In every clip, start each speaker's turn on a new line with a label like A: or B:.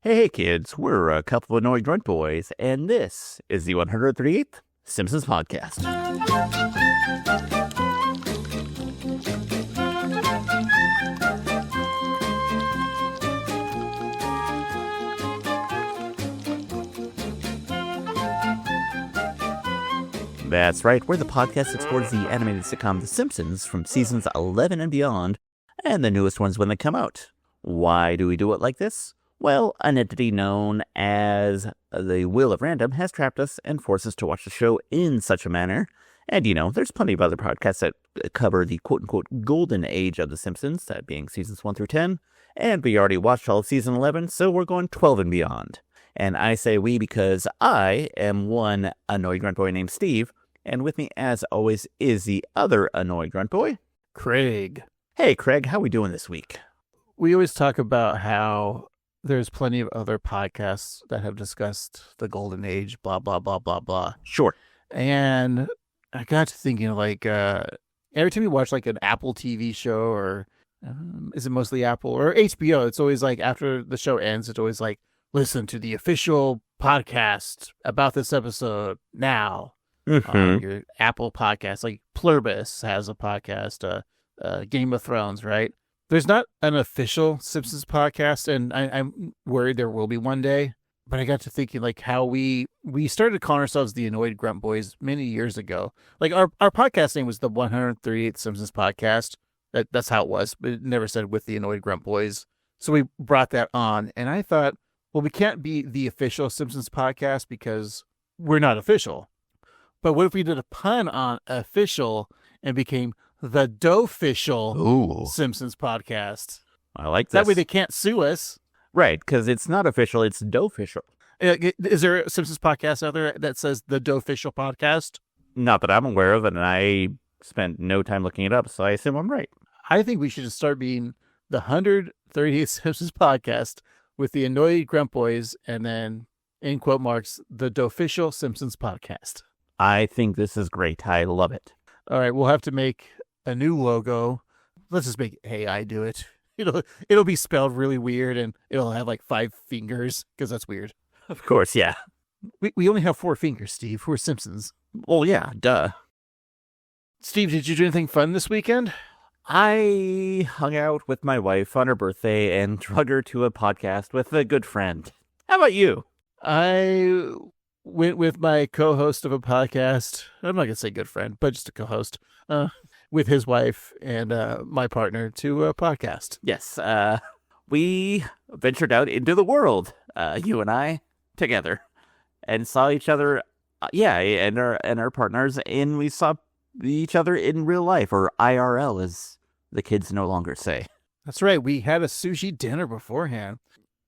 A: Hey kids, we're a couple of annoying grunt boys, and this is the 138th Simpsons podcast. That's right, we're the podcast that explores the animated sitcom The Simpsons from seasons 11 and beyond, and the newest ones when they come out. Why do we do it like this? Well, an entity known as the Wheel of Random has trapped us and forced us to watch the show in such a manner. And, there's plenty of other podcasts that cover the quote-unquote golden age of The Simpsons, that being seasons 1 through 10. And we already watched all of season 11, so we're going 12 and beyond. And I say we because I am one annoyed grunt boy named Steve, and with me, as always, is the other annoyed grunt boy,
B: Craig.
A: Hey, Craig, how we doing this week?
B: We always talk about how there's plenty of other podcasts that have discussed the golden age, blah, blah, blah, blah, blah.
A: Sure.
B: And I got to thinking, every time you watch, an Apple TV show, or is it mostly Apple, or HBO, it's always after the show ends, it's always listen to the official podcast about this episode now.
A: Mm-hmm.
B: Your Apple podcast, Pluribus has a podcast, Game of Thrones, right? There's not an official Simpsons podcast, and I'm worried there will be one day. But I got to thinking, how we started calling ourselves the Annoyed Grunt Boys many years ago. Our podcast name was the 138th Simpsons Podcast. That's how it was, but it never said with the Annoyed Grunt Boys. So we brought that on, and I thought, well, we can't be the official Simpsons podcast because we're not official. But what if we did a pun on official and became the Doe-official Simpsons podcast?
A: I like this.
B: That way they can't sue us.
A: Right, because it's not official, it's Doe-official.
B: Is there a Simpsons podcast out there that says the Doe-official podcast?
A: Not that I'm aware of, and I spent no time looking it up, so I assume I'm right.
B: I think we should just start being the 138th Simpsons podcast with the Annoyed Grunt Boys, and then, in quote marks, the Doe-official Simpsons podcast.
A: I think this is great. I love it.
B: All right, we'll have to make a new logo. Let's just make AI do it. It'll be spelled really weird, and it'll have 5 fingers, because that's weird.
A: Of course, yeah.
B: We only have 4 fingers, Steve. We're Simpsons.
A: Well, yeah, duh.
B: Steve, did you do anything fun this weekend?
A: I hung out with my wife on her birthday and drug her to a podcast with a good friend. How about you?
B: I went with my co-host of a podcast. I'm not going to say good friend, but just a co-host, with his wife and my partner to a podcast.
A: Yes, we ventured out into the world, you and I, together, and saw each other, and our partners, and we saw each other in real life, or IRL, as the kids no longer say.
B: That's right. We had a sushi dinner beforehand.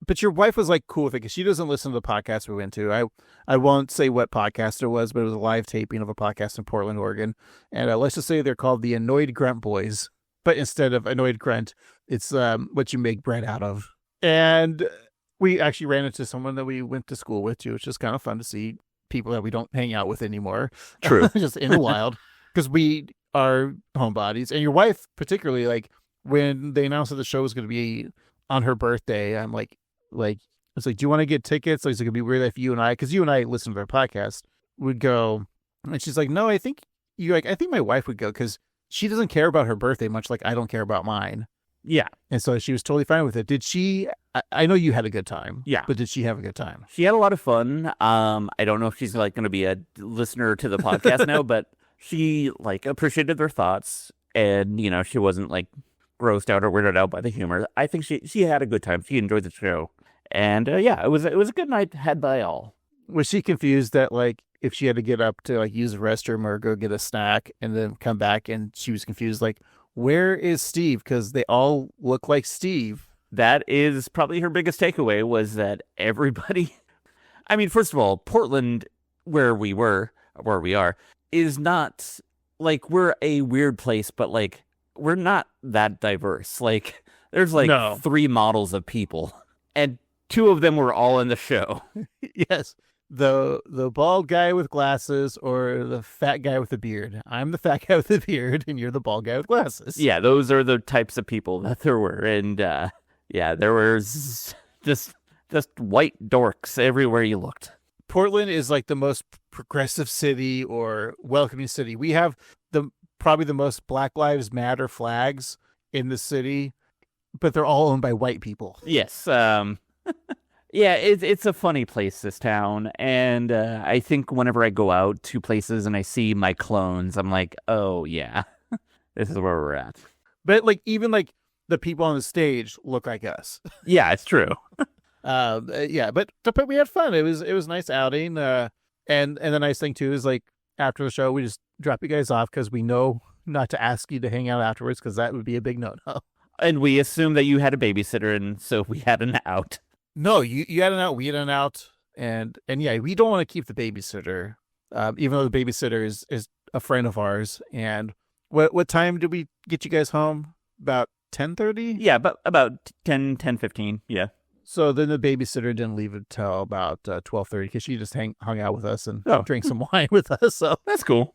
B: But your wife was cool with it because she doesn't listen to the podcast we went to. I won't say what podcast it was, but it was a live taping of a podcast in Portland, Oregon. And let's just say they're called the Annoyed Grunt Boys. But instead of Annoyed Grunt, it's what you make bread out of. And we actually ran into someone that we went to school with, too, which is kind of fun to see people that we don't hang out with anymore.
A: True.
B: Just in the wild. Because we are homebodies. And your wife, particularly, when they announced that the show was going to be on her birthday, I'm it's do you want to get tickets? It's going to be weird if you and I, because you and I listen to their podcast, would go. And she's like, no, I think my wife would go because she doesn't care about her birthday much like I don't care about mine.
A: Yeah.
B: And so she was totally fine with it. Did she, I know you had a good time.
A: Yeah.
B: But did she have a good time?
A: She had a lot of fun. I don't know if she's going to be a listener to the podcast now, but she appreciated their thoughts, and, she wasn't grossed out or weirded out by the humor. I think she had a good time. She enjoyed the show. And it was a good night had by all.
B: Was she confused that if she had to get up to use the restroom or go get a snack and then come back, and she was confused where is Steve? Because they all look like Steve.
A: That is probably her biggest takeaway, was that everybody, I mean, first of all, Portland, where we are, is not we're a weird place, but we're not that diverse. There's 3 models of people, and 2 of them were all in the show.
B: Yes. The bald guy with glasses or the fat guy with the beard. I'm the fat guy with the beard, and you're the bald guy with glasses.
A: Yeah, those are the types of people that there were. And there was just just white dorks everywhere you looked.
B: Portland is like the most progressive city or welcoming city. We have probably the most Black Lives Matter flags in the city, but they're all owned by white people.
A: Yes. Yeah, it's a funny place, this town. And I think whenever I go out to places and I see my clones, I'm like, oh, yeah, this is where we're at.
B: But like even like the people on the stage look like us.
A: Yeah, it's true.
B: Yeah, but we had fun. It was a nice outing. And the nice thing too is like after the show, we just drop you guys off because we know not to ask you to hang out afterwards because that would be a big no-no.
A: And we assumed that you had a babysitter, and so we had an out.
B: No, you had an out, we had an out, and yeah, we don't want to keep the babysitter, even though the babysitter is a friend of ours. And what time did we get you guys home? About 10:30?
A: Yeah, but about 10:15, yeah.
B: So then the babysitter didn't leave until about 12:30 because she just hung out with us and drank some wine with us. So
A: that's cool.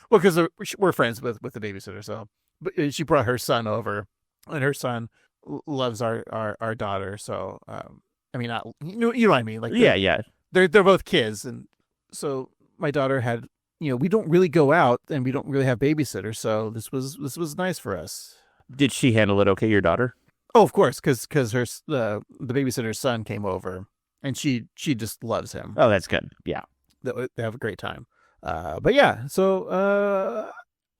B: Well, because we're friends with the babysitter. So, but she brought her son over, and her son loves our daughter. So, I mean, you know what I mean? Like,
A: yeah.
B: They're both kids, and so my daughter had, we don't really go out, and we don't really have babysitters. So this was nice for us.
A: Did she handle it okay, your daughter?
B: Oh, of course, because the babysitter's son came over, and she just loves him.
A: Oh, that's good. Yeah,
B: they have a great time. But yeah, so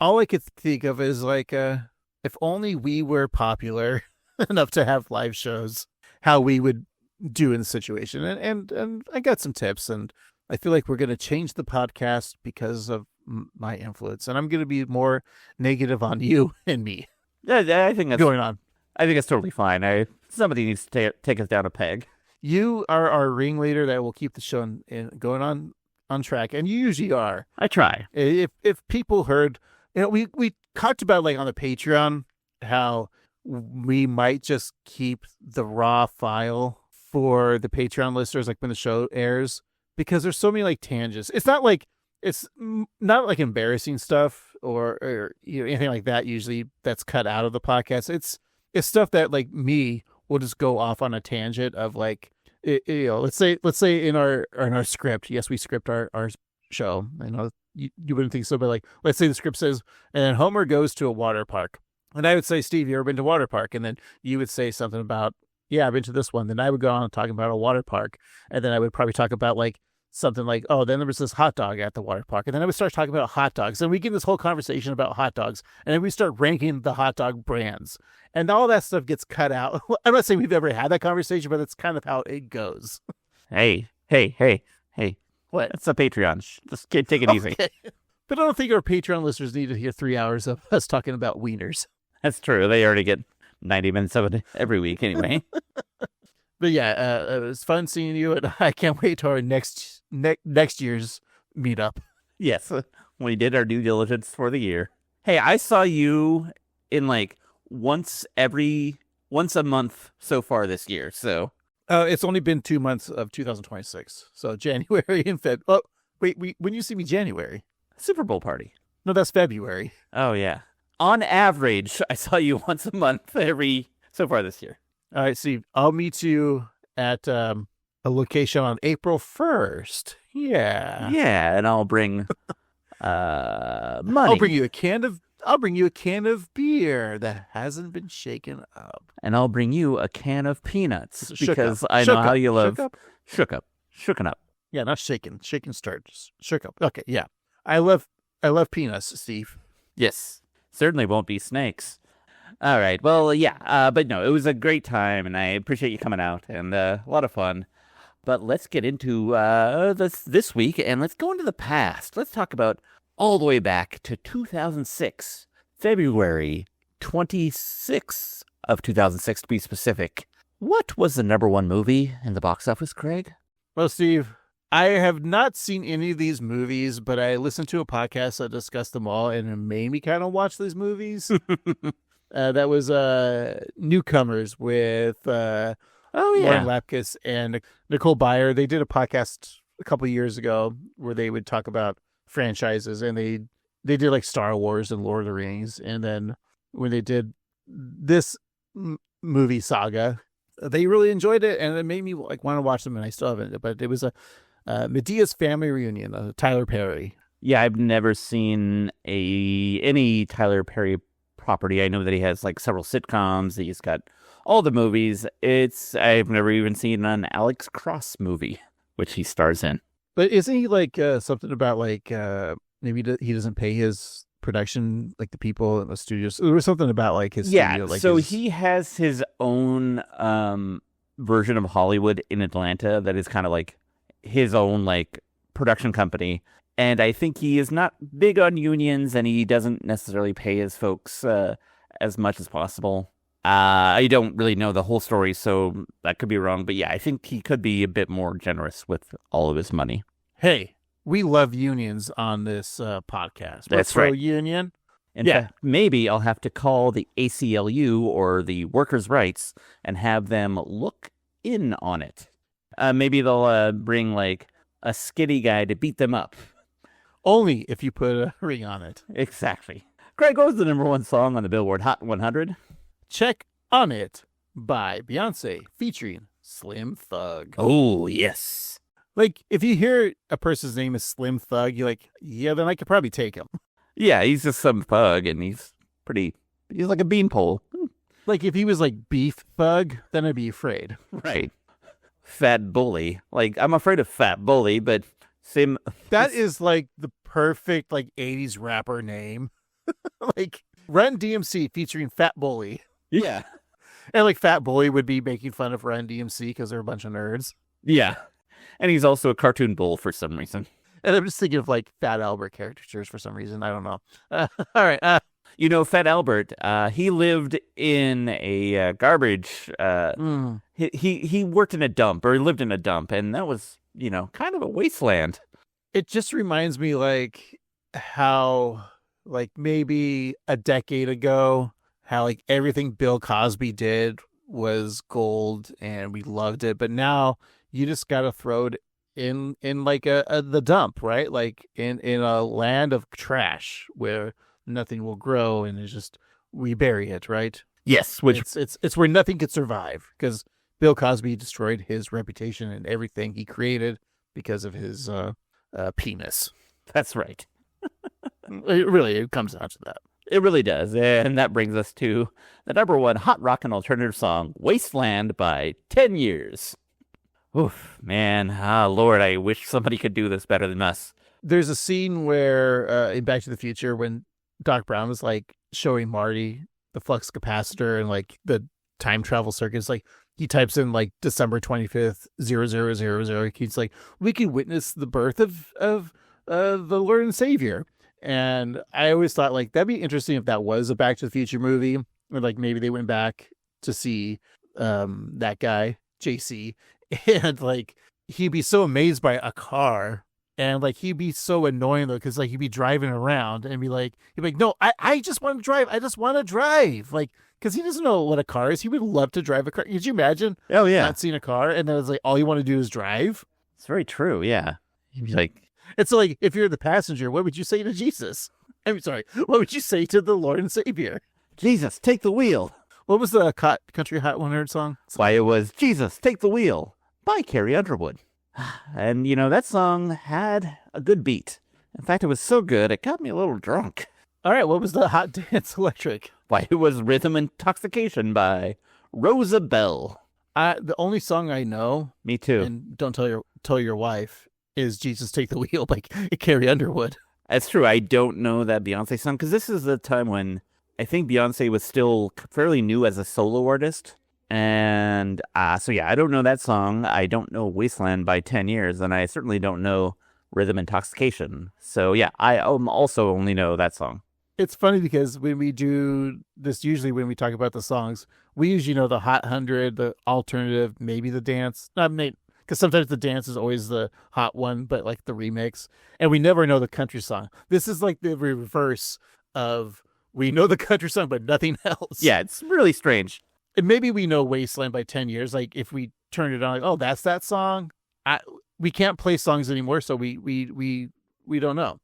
B: all I could think of is like, if only we were popular enough to have live shows, how we would do in the situation. And I got some tips, and I feel like we're going to change the podcast because of my influence, and I'm going to be more negative on you and me.
A: Yeah, I think that's
B: going on.
A: I think it's totally fine. Somebody needs to take us down a peg.
B: You are our ringleader that will keep the show going on track, and you usually are.
A: I try.
B: If people heard, we talked about like on the Patreon how we might just keep the raw file for the Patreon listeners, like when the show airs, because there's so many like tangents. It's not like embarrassing stuff or anything like that. Usually that's cut out of the podcast. It's stuff that like me will just go off on a tangent of like, let's say in our script. Yes, we script our show. I know you wouldn't think so, but like, let's say the script says, and then Homer goes to a water park. And I would say, Steve, you ever been to a water park? And then you would say something about, yeah, I've been to this one. Then I would go on talking about a water park. And then I would probably talk about like something like, oh, then there was this hot dog at the water park. And then I would start talking about hot dogs. And we get this whole conversation about hot dogs. And then we start ranking the hot dog brands. And all that stuff gets cut out. I'm not saying we've ever had that conversation, but it's kind of how it goes.
A: Hey.
B: What?
A: It's a Patreon. Just take it easy.
B: But I don't think our Patreon listeners need to hear 3 hours of us talking about wieners.
A: That's true. They already get 90 minutes of it every week anyway.
B: But yeah, it was fun seeing you, and I can't wait to our next year's meetup.
A: Yes, we did our due diligence for the year. Hey, I saw you in like once a month so far this year. So
B: it's only been 2 months of 2026. So January and Feb. Oh, wait, when you see me January?
A: Super Bowl party.
B: No, that's February.
A: Oh yeah. On average, I saw you once a month so far this year.
B: All right, Steve, I'll meet you at a location on April 1st. Yeah.
A: Yeah, and I'll bring money.
B: I'll bring you a can of beer that hasn't been shaken up.
A: And I'll bring you a can of peanuts because I know how you love shooken up.
B: Yeah, not shaken. Shaken start. Shook up. Okay, yeah. I love peanuts, Steve.
A: Yes. Certainly won't be snakes. All right. Well, yeah. But no, it was a great time, and I appreciate you coming out, and a lot of fun. But let's get into this week, and let's go into the past. Let's talk about all the way back to 2006, February 26th of 2006, to be specific. What was the #1 movie in the box office, Craig?
B: Well, Steve, I have not seen any of these movies, but I listened to a podcast that discussed them all, and it made me kind of watch these movies. That was Newcomers with Lauren Lapkus and Nicole Byer. They did a podcast a couple of years ago where they would talk about franchises, and they did like Star Wars and Lord of the Rings. And then when they did this movie saga, they really enjoyed it, and it made me like want to watch them, and I still haven't. But it was a Medea's Family Reunion, Tyler Perry.
A: Yeah, I've never seen any Tyler Perry property. I know that he has like several sitcoms. He's got all the movies. I've never even seen an Alex Cross movie, which he stars in.
B: But isn't he like something about like maybe he doesn't pay his production, like the people in the studios? There was something about like his studio. Like
A: so he has his own version of Hollywood in Atlanta that is kind of like his own like production company. And I think he is not big on unions, and he doesn't necessarily pay his folks as much as possible. I don't really know the whole story, so that could be wrong. But yeah, I think he could be a bit more generous with all of his money.
B: Hey, we love unions on this podcast.
A: That's right.
B: Union.
A: In fact, maybe I'll have to call the ACLU or the Workers' Rights and have them look in on it. Maybe they'll bring like a skinny guy to beat them up.
B: Only if you put a ring on it.
A: Exactly. Greg, what was the number one song on the Billboard Hot 100?
B: Check on It by Beyonce featuring Slim Thug.
A: Oh, yes.
B: Like, if you hear a person's name is Slim Thug, you're like, yeah, then I could probably take him.
A: Yeah, he's just some thug, and he's like a beanpole.
B: Like, if he was like Beef Thug, then I'd be afraid.
A: Right. Fat Bully. Like, I'm afraid of Fat Bully, but same.
B: That is like the perfect like 80s rapper name. Like Run DMC featuring Fat Bully.
A: Yeah.
B: And like Fat Bully would be making fun of Run DMC because they're a bunch of nerds.
A: Yeah. And he's also a cartoon bull for some reason.
B: And I'm just thinking of like Fat Albert caricatures for some reason. I don't know. All right.
A: Fat Albert, he lived in a garbage. He worked in a dump, or he lived in a dump, and that was, kind of a wasteland.
B: It just reminds me like how like maybe a decade ago, how like everything Bill Cosby did was gold and we loved it. But now you just got to throw it in like the dump, right? Like in a land of trash where nothing will grow, and it's just we bury it, right?
A: Yes, which
B: it's where nothing could survive because Bill Cosby destroyed his reputation and everything he created because of his penis.
A: That's right.
B: It comes down to that.
A: It really does, and that brings us to the number one hot rock and alternative song, "Wasteland" by 10 Years. Oof, man, Lord, I wish somebody could do this better than us.
B: There's a scene where in Back to the Future when Doc Brown was like showing Marty the flux capacitor and like the time travel circuits, like he types in like December 25th, 0000. He's like, we can witness the birth of the Lord and Savior. And I always thought like that'd be interesting if that was a Back to the Future movie, or like maybe they went back to see that guy JC, and like he'd be so amazed by a car. And like he'd be so annoying though, because like he'd be driving around and he'd be like, no, I just want to drive. I just want to drive. Like, because he doesn't know what a car is. He would love to drive a car. Could you imagine?
A: Oh yeah,
B: not seeing a car, and then it's like all you want to do is drive.
A: It's very true. Yeah, he'd be like,
B: it's like if you're the passenger, what would you say to Jesus? I'm sorry, what would you say to the Lord and Savior?
A: Jesus, take the wheel.
B: What was the Country Hot 100 song?
A: Why, it was Jesus, Take the Wheel by Carrie Underwood. And, that song had a good beat. In fact, it was so good, it got me a little drunk.
B: All right, what was the Hot Dance Electric?
A: Why, it was Rhythm Intoxication by Rosa Bell.
B: The only song I know,
A: me too,
B: and don't tell your wife, is Jesus Take the Wheel by Carrie Underwood.
A: That's true. I don't know that Beyonce song, because this is the time when I think Beyonce was still fairly new as a solo artist. And so yeah, I don't know that song. I don't know Wasteland by 10 Years, and I certainly don't know Rhythm Intoxication. So yeah, I also only know that song.
B: It's funny because when we do this, usually when we talk about the songs, we usually know the Hot 100, the alternative, maybe the dance. Because sometimes the dance is always the hot one, but like the remix. And we never know the country song. This is like the reverse of we know the country song, but nothing else.
A: Yeah, it's really strange.
B: And maybe we know Wasteland by 10 Years. Like if we turn it on, like, oh, that's that song. We can't play songs anymore, so we don't know.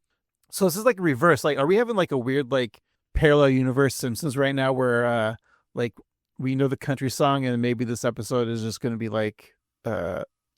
B: So this is like reverse. Like, are we having like a weird like parallel universe Simpsons right now, where like we know the country song, and maybe this episode is just going to be like,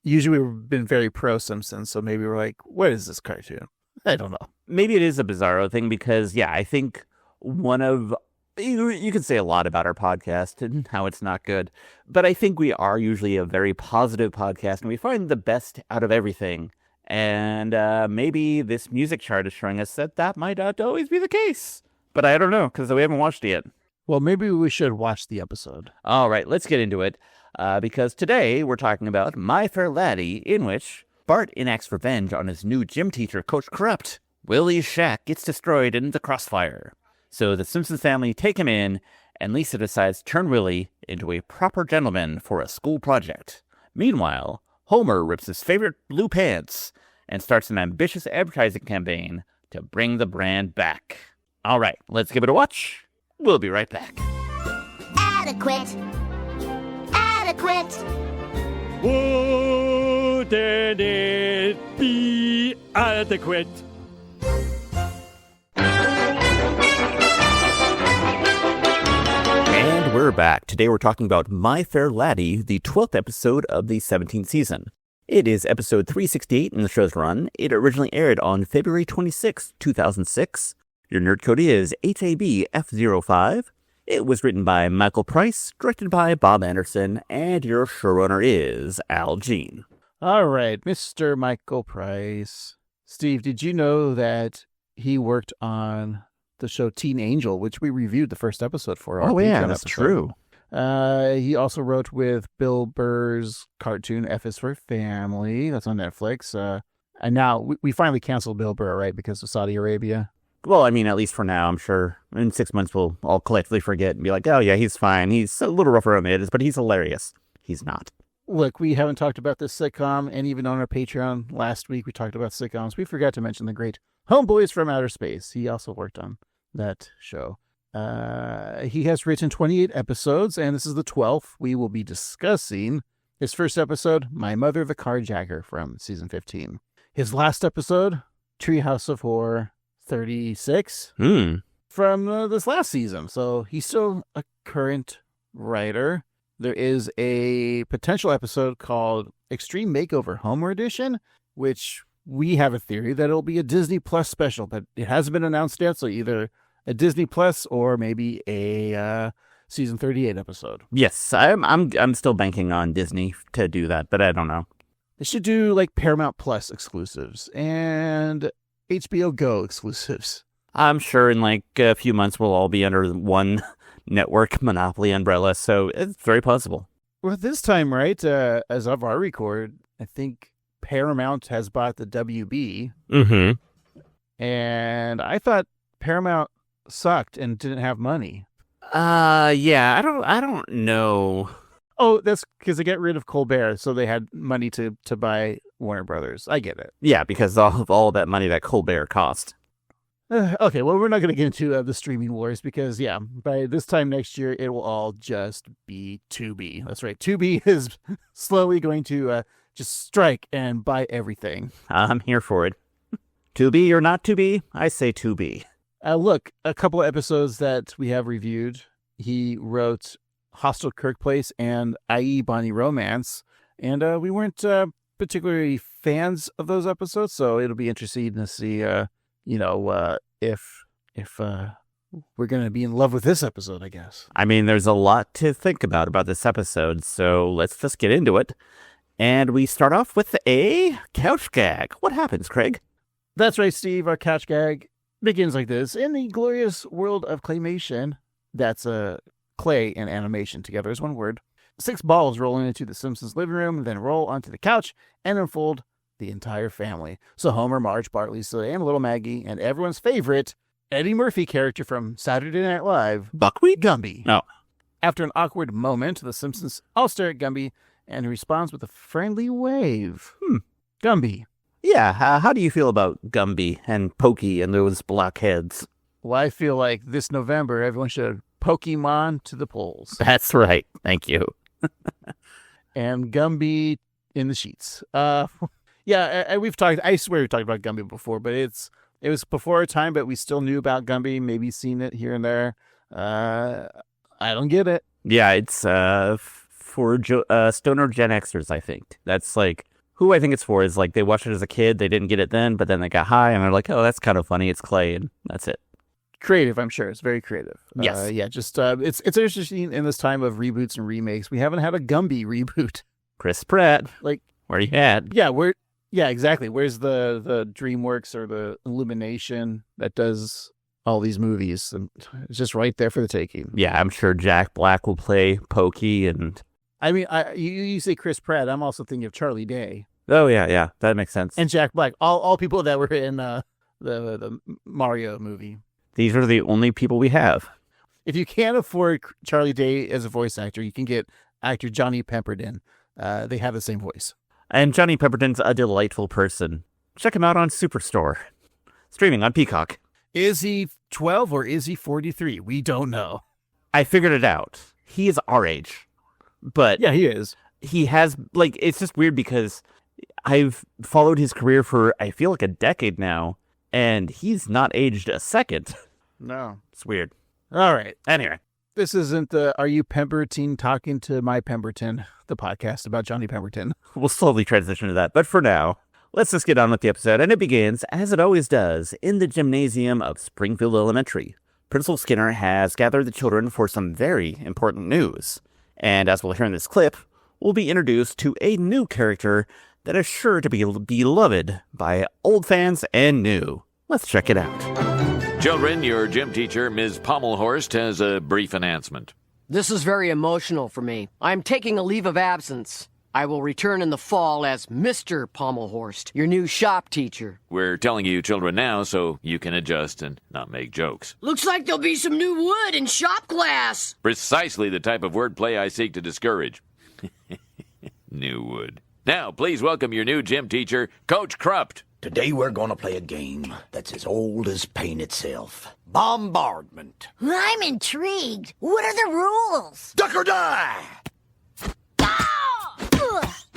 B: usually we've been very pro Simpsons, so maybe we're like, what is this cartoon? I don't know.
A: Maybe it is a bizarro thing because, yeah, I think you can say a lot about our podcast and how it's not good, but I think we are usually a very positive podcast and we find the best out of everything. And maybe this music chart is showing us that might not always be the case. But I don't know, because we haven't watched it yet.
B: Well, maybe we should watch the episode.
A: All right, let's get into it. Because today we're talking about My Fair Laddy, in which Bart enacts revenge on his new gym teacher, Coach Krupt. Willie's shack gets destroyed in the crossfire. So the Simpsons family take him in, and Lisa decides to turn Willie into a proper gentleman for a school project. Meanwhile, Homer rips his favorite blue pants and starts an ambitious advertising campaign to bring the brand back. All right, let's give it a watch. We'll be right back.
C: Adequate. Adequate.
D: Wouldn't it be adequate?
A: And we're back. Today we're talking about My Fair Laddy, the 12th episode of the 17th season. It is episode 368 in the show's run. It originally aired on February 26, 2006. Your nerd code is HABF05. It was written by Michael Price, directed by Bob Anderson, and your showrunner is Al Jean.
B: All right, Mr. Michael Price. Steve, did you know that he worked on the show Teen Angel, which we reviewed the first episode for?
A: Oh, yeah, that's true.
B: He also wrote with Bill Burr's cartoon F is for Family. That's on Netflix. And now we finally canceled Bill Burr, right, because of Saudi Arabia.
A: Well, I mean, at least for now, I'm sure in 6 months we'll all collectively forget and be like, oh, yeah, he's fine. He's a little rough around the edges, but he's hilarious. He's not.
B: Look, we haven't talked about this sitcom, and even on our Patreon last week, we talked about sitcoms. We forgot to mention the great Homeboys from Outer Space. He also worked on that show. He has written 28 episodes, and this is the 12th. We will be discussing his first episode, My Mother the Carjacker, from season 15. His last episode, Treehouse of Horror 36, from this last season. So he's still a current writer. There is a potential episode called Extreme Makeover Homer Edition, which we have a theory that it'll be a Disney Plus special, but it hasn't been announced yet, so either a Disney Plus or maybe a season 38 episode.
A: Yes, I'm still banking on Disney to do that, but I don't know.
B: They should do like Paramount Plus exclusives and HBO Go exclusives.
A: I'm sure in like a few months we'll all be under one network monopoly umbrella, so it's very possible.
B: Well, this time, right, as of our record, I think Paramount has bought the WB.
A: Mm-hmm.
B: And I thought Paramount sucked and didn't have money.
A: Yeah, I don't know.
B: Oh, that's because they got rid of Colbert, so they had money to buy Warner Brothers. I get it.
A: Yeah, because of all that money that Colbert cost.
B: Okay, well, we're not going to get into the streaming wars because, yeah, by this time next year, it will all just be Tubi. That's right. Tubi is slowly going to just strike and buy everything.
A: I'm here for it. Tubi or not Tubi, I say Tubi.
B: Look, a couple of episodes that we have reviewed, he wrote Hostile Kirk Place and I.E. Bonnie Romance, and we weren't particularly fans of those episodes, so it'll be interesting to see, if we're going to be in love with this episode, I guess.
A: I mean, there's a lot to think about this episode, so let's just get into it. And we start off with a couch gag. What happens, Craig?
B: That's right, Steve. Our couch gag begins like this. In the glorious world of claymation, that's clay and animation together is one word. 6 balls roll into the Simpsons living room, then roll onto the couch and unfold the entire family. So Homer, Marge, Bart, Lisa, and little Maggie, and everyone's favorite Eddie Murphy character from Saturday Night Live,
A: Buckwheat?
B: Gumby.
A: Oh.
B: After an awkward moment, the Simpsons all stare at Gumby, and he responds with a friendly wave. Gumby.
A: Yeah, how do you feel about Gumby and Pokey and those blockheads?
B: Well, I feel like this November, everyone should Pokemon to the polls.
A: That's right. Thank you.
B: And Gumby in the sheets. Yeah, we've talked. I swear we talked about Gumby before, but it was before our time. But we still knew about Gumby. Maybe seen it here and there. I don't get it.
A: Yeah, it's for stoner Gen Xers, I think. That's like who I think it's for is like they watched it as a kid, they didn't get it then, but then they got high and they're like, oh, that's kind of funny. It's clay, and that's it.
B: Creative, I'm sure. It's very creative.
A: Yes.
B: Yeah, just it's interesting in this time of reboots and remakes. We haven't had a Gumby reboot.
A: Chris Pratt,
B: Like,
A: where you at?
B: Yeah, exactly. Where's the DreamWorks or the Illumination that does all these movies? And it's just right there for the taking.
A: Yeah, I'm sure Jack Black will play Pokey, and
B: I mean, you say Chris Pratt. I'm also thinking of Charlie Day
A: oh yeah, that makes sense.
B: and Jack Black. All people that were in the Mario movie.
A: These are the only people we have.
B: If you can't afford Charlie Day as a voice actor, you can get actor Johnny Pepperton. They have the same voice.
A: And Johnny Pepperton's a delightful person. Check him out on Superstore. Streaming on Peacock.
B: Is he 12 or is he 43? We don't know.
A: I figured it out. He is our age. But
B: Yeah, he is.
A: he has, like, it's just weird because I've followed his career for, I feel like a decade now, and he's not aged a second.
B: No.
A: It's weird.
B: All right.
A: Anyway.
B: This isn't the Are You Pemberton Talking to My Pemberton, the podcast about Johnny Pemberton.
A: We'll slowly transition to that. But for now, let's just get on with the episode. And it begins, as it always does, in the gymnasium of Springfield Elementary. Principal Skinner has gathered the children for some very important news. And as we'll hear in this clip, we'll be introduced to a new character that is sure to be beloved by old fans and new. Let's check it out.
E: Children, your gym teacher, Ms. Pommelhorst, has a brief announcement.
F: This is very emotional for me. I'm taking a leave of absence. I will return in the fall as Mr. Pommelhorst, your new shop teacher.
E: We're telling you children now so you can adjust and not make jokes.
F: Looks like there'll be some new wood in shop class.
E: Precisely the type of wordplay I seek to discourage. New wood. Now, please welcome your new gym teacher, Coach Krupt.
G: Today we're gonna play a game that's as old as pain itself. Bombardment.
C: I'm intrigued. What are the rules?
G: Duck or die!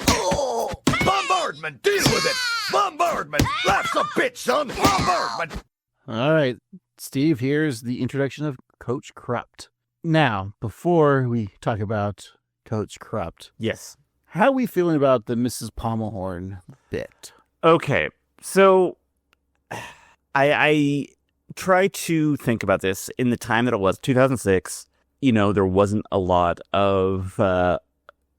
G: Oh! Bombardment! Deal with it! Bombardment! Laughs a bitch, son! Bombardment!
B: All right, Steve, here's the introduction of Coach Krupt. Now, before we talk about Coach Krupt,
A: Yes.
B: how are we feeling about the Mrs. Pommelhorn bit?
A: Okay. So, I try to think about this in the time that it was, 2006. You know, there wasn't a lot of,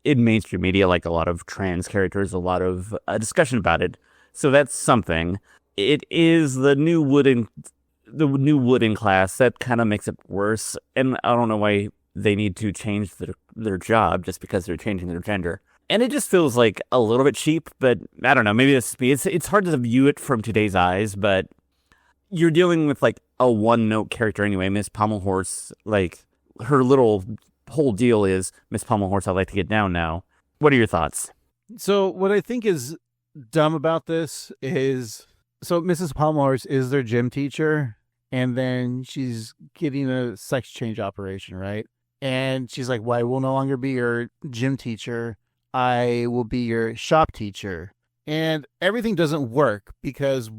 A: in mainstream media, like a lot of trans characters, a lot of discussion about it. So that's something. It is the new wood in class that kind of makes it worse. And I don't know why they need to change their job just because they're changing their gender. And it just feels like a little bit cheap, but I don't know. Maybe it's hard to view it from today's eyes, but you're dealing with like a one-note character anyway. Miss Pommelhorst, like her little whole deal is Miss Pommelhorst, I'd like to get down now. What are your thoughts?
B: So what I think is dumb about this is, so Mrs. Pommelhorst is their gym teacher, and then she's getting a sex change operation, right? And she's like, well, I will no longer be your gym teacher. I will be your shop teacher. And everything doesn't work because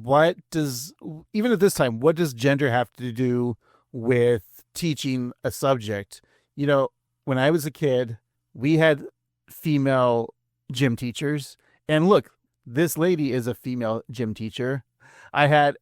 B: even at this time, what does gender have to do with teaching a subject? You know, when I was a kid, we had female gym teachers. And look, this lady is a female gym teacher. I had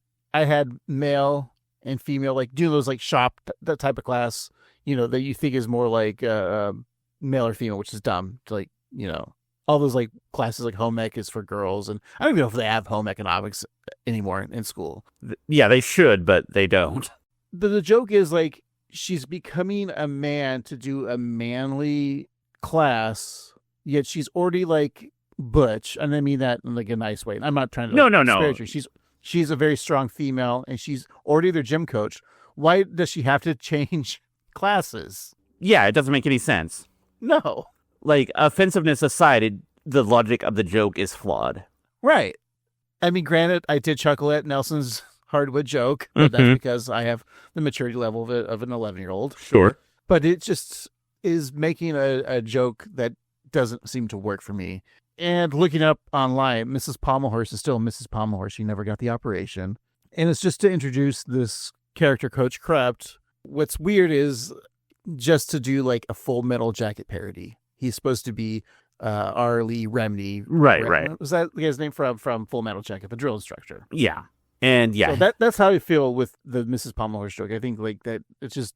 B: male and female, like do those like shop, that type of class, you know, that you think is more like male or female, which is dumb. Like, you know, all those like classes like home ec is for girls, and I don't even know if they have home economics anymore in school.
A: Yeah, they should, but they don't.
B: The joke is like she's becoming a man to do a manly class, yet she's already like butch, and I mean that in like a nice way. I'm not trying to
A: No.
B: disparage her. She's a very strong female, and she's already their gym coach. Why does she have to change classes?
A: Yeah, it doesn't make any sense.
B: No.
A: Like, offensiveness aside, the logic of the joke is flawed.
B: Right. I mean, granted, I did chuckle at Nelson's hardwood joke, but that's because I have the maturity level of an 11-year-old.
A: Sure.
B: But it just is making a joke that doesn't seem to work for me. And looking up online, Mrs. Pommelhorst is still Mrs. Pommelhorst. She never got the operation. And it's just to introduce this character, Coach Krupt. What's weird is just to do like a Full Metal Jacket parody. He's supposed to be Arlie Remney.
A: Right.
B: Was that the guy's name from Full Metal Jacket, the drill instructor?
A: Yeah. And yeah.
B: So that's how I feel with the Mrs. Pomelhorse joke. I think like that it's just,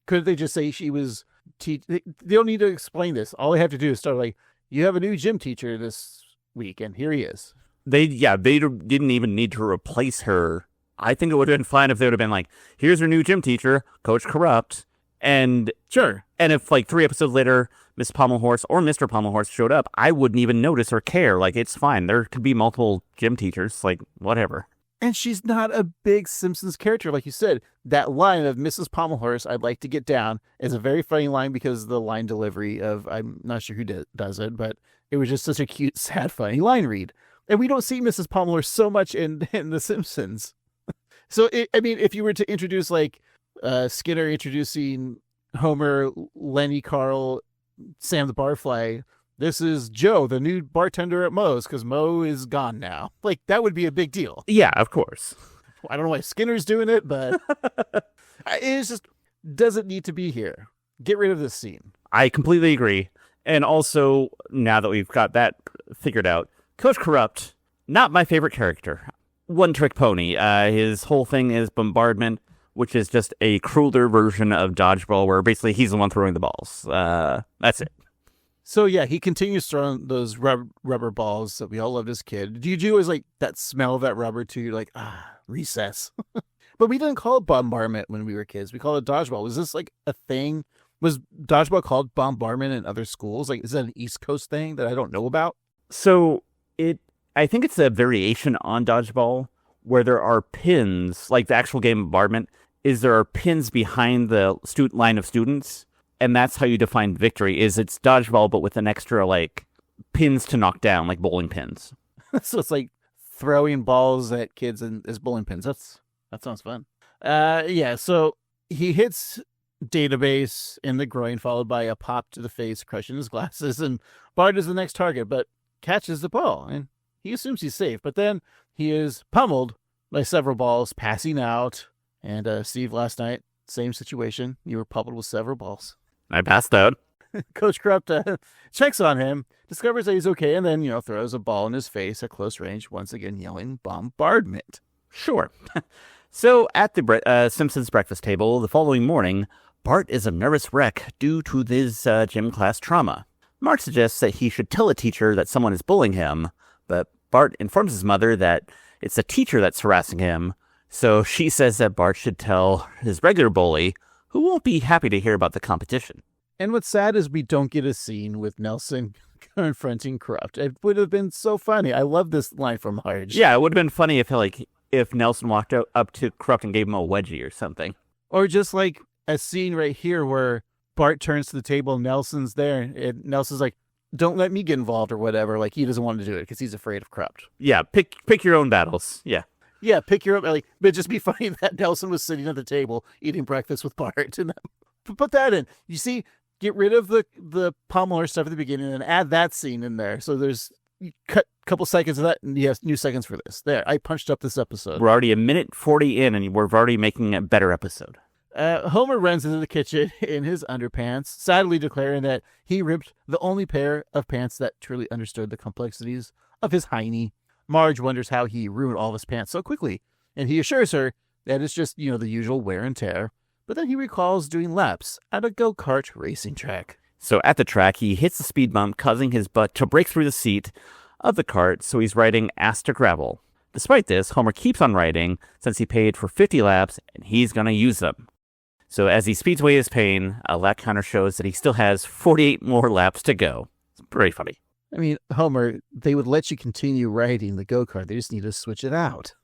B: could they just say she was they don't need to explain this. All they have to do is start like, you have a new gym teacher this week, and here he is.
A: They didn't even need to replace her. I think it would have been fine if they would have been like, here's our new gym teacher, Coach Krupt. And
B: sure.
A: And if like 3 episodes later, Miss Pomelhorse or Mr. Pomelhorse showed up, I wouldn't even notice or care. Like, it's fine. There could be multiple gym teachers, like, whatever.
B: And she's not a big Simpsons character. Like you said, that line of Mrs. Pomelhorse, I'd like to get down, is a very funny line because of the line delivery of, I'm not sure who does it, but it was just such a cute, sad, funny line read. And we don't see Mrs. Pomelhorse so much in The Simpsons. So, if you were to introduce, like, Skinner introducing Homer, Lenny, Carl, Sam the Barfly, this is Joe, the new bartender at Moe's, because Moe is gone now. Like, that would be a big deal.
A: Yeah, of course.
B: I don't know why Skinner's doing it, but it just doesn't need to be here. Get rid of this scene.
A: I completely agree. And also, now that we've got that figured out, Coach Krupt, not my favorite character. One trick pony. His whole thing is bombardment, which is just a crueler version of dodgeball, where basically he's the one throwing the balls. That's it.
B: So yeah, he continues throwing those rubber balls that we all loved as kids. Did you always like that smell of that rubber too? You're like, recess. But we didn't call it bombardment when we were kids. We called it dodgeball. Was this like a thing? Was dodgeball called bombardment in other schools? Like, is that an East Coast thing that I don't know about?
A: So I think it's a variation on dodgeball where there are pins, like the actual game bombardment, there are pins behind the line of students. And that's how you define victory, is it's dodgeball, but with an extra, like, pins to knock down, like bowling pins.
B: So it's like throwing balls at kids as bowling pins. That sounds fun. Yeah, so he hits Database in the groin, followed by a pop to the face, crushing his glasses, and Bart is the next target, but catches the ball, and he assumes he's safe. But then he is pummeled by several balls, passing out. And Steve, last night, same situation. You were pummeled with several balls.
A: I passed out.
B: Coach Krupt checks on him, discovers that he's okay, and then, throws a ball in his face at close range, once again yelling bombardment.
A: Sure. So at the Simpsons breakfast table the following morning, Bart is a nervous wreck due to his gym class trauma. Mark suggests that he should tell a teacher that someone is bullying him, but Bart informs his mother that it's a teacher that's harassing him, so she says that Bart should tell his regular bully, who won't be happy to hear about the competition.
B: And what's sad is we don't get a scene with Nelson confronting Krupt. It would have been so funny. I love this line from Marge.
A: Yeah, it would have been funny if Nelson walked up to Krupt and gave him a wedgie or something.
B: Or just like a scene right here where Bart turns to the table and Nelson's there, and Nelson's like, don't let me get involved or whatever. Like, he doesn't want to do it because he's afraid of Krupt.
A: Yeah, pick your own battles. Yeah.
B: Yeah, pick your own. Like, but it'd just be funny that Nelson was sitting at the table eating breakfast with Bart. And put that in. You see, get rid of the Pomelhorse stuff at the beginning and add that scene in there. So you cut a couple seconds of that and you have new seconds for this. There, I punched up this episode.
A: We're already a minute 40 in and we're already making a better episode.
B: Homer runs into the kitchen in his underpants, sadly declaring that he ripped the only pair of pants that truly understood the complexities of his hiney. Marge wonders how he ruined all of his pants so quickly, and he assures her that it's just, the usual wear and tear. But then he recalls doing laps at a go-kart racing track.
A: So at the track, he hits the speed bump, causing his butt to break through the seat of the cart, so he's riding ass to gravel. Despite this, Homer keeps on riding, since he paid for 50 laps, and he's going to use them. So as he speeds away his pain, a lap counter shows that he still has 48 more laps to go. It's pretty funny.
B: I mean, Homer, they would let you continue riding the go-kart. They just need to switch it out.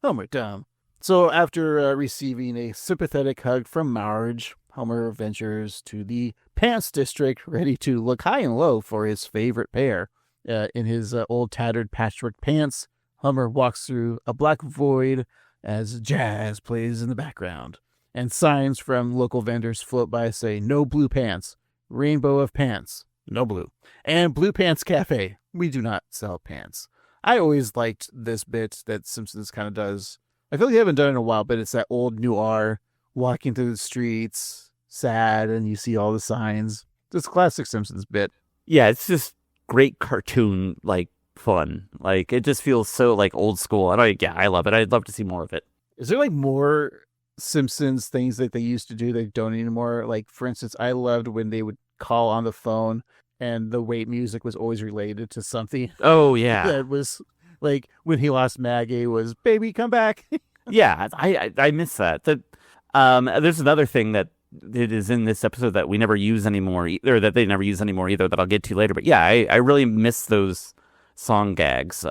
B: Homer, dumb. So after receiving a sympathetic hug from Marge, Homer ventures to the pants district, ready to look high and low for his favorite pair. In his old tattered patchwork pants, Homer walks through a black void as jazz plays in the background. And signs from local vendors float by saying, no blue pants, rainbow of pants, no blue, and Blue Pants Cafe. We do not sell pants. I always liked this bit that Simpsons kind of does. I feel like they haven't done it in a while, but it's that old noir, walking through the streets, sad and you see all the signs. This classic Simpsons bit.
A: Yeah, it's just great cartoon, like, fun. Like, it just feels so, like, old school. I love it. I'd love to see more of it.
B: Is there like more Simpsons things that they used to do that don't anymore? Like, for instance, I loved when they would call on the phone and the wait music was always related to something.
A: Oh, yeah.
B: That was like when he lost Maggie was, baby, come back.
A: Yeah, I miss that. There's another thing that it is in this episode that we never use anymore, or that they never use anymore either, that I'll get to later. But yeah, I really miss those song gags.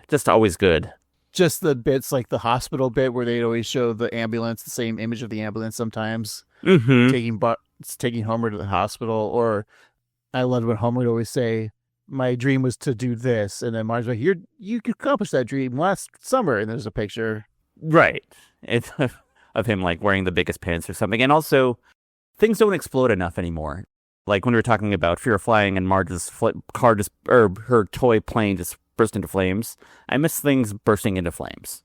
A: Just always good.
B: Just the bits like the hospital bit where they'd always show the ambulance, the same image of the ambulance sometimes, taking Homer to the hospital. Or I loved when Homer would always say, my dream was to do this. And then Marge's like, you could accomplish that dream last summer. And there's a picture.
A: Right. It's of him like wearing the biggest pants or something. And also, things don't explode enough anymore. Like when we were talking about Fear of Flying and Marge's car her toy plane just burst into flames. I miss things bursting into flames.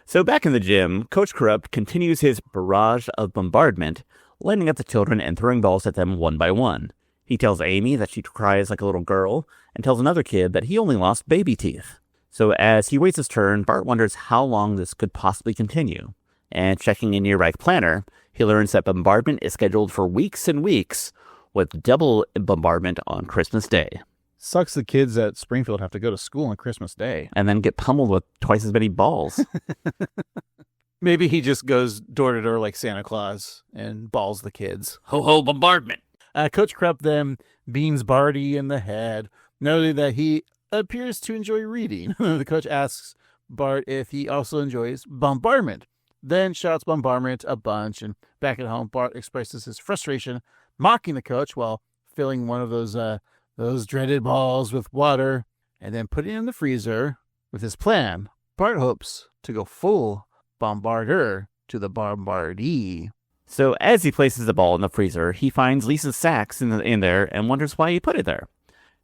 A: So back in the gym, Coach Krupt continues his barrage of bombardment, lining up the children and throwing balls at them one by one. He tells Amy that she cries like a little girl, and tells another kid that he only lost baby teeth. So as he waits his turn, Bart wonders how long this could possibly continue. And checking a nearby planner, he learns that bombardment is scheduled for weeks and weeks, with double bombardment on Christmas Day.
B: Sucks the kids at Springfield have to go to school on Christmas Day.
A: And then get pummeled with twice as many balls.
B: Maybe he just goes door to door like Santa Claus and balls the kids.
A: Ho ho bombardment.
B: Coach Krupt then beams Barty in the head, noting that he appears to enjoy reading. The coach asks Bart if he also enjoys bombardment, then shouts bombardment a bunch. And back at home, Bart expresses his frustration, mocking the coach while filling one of those dreaded balls with water and then putting it in the freezer. With his plan, Bart hopes to go full bombarder to the bombardee.
A: So as he places the ball in the freezer, he finds Lisa's sacks in there and wonders why he put it there.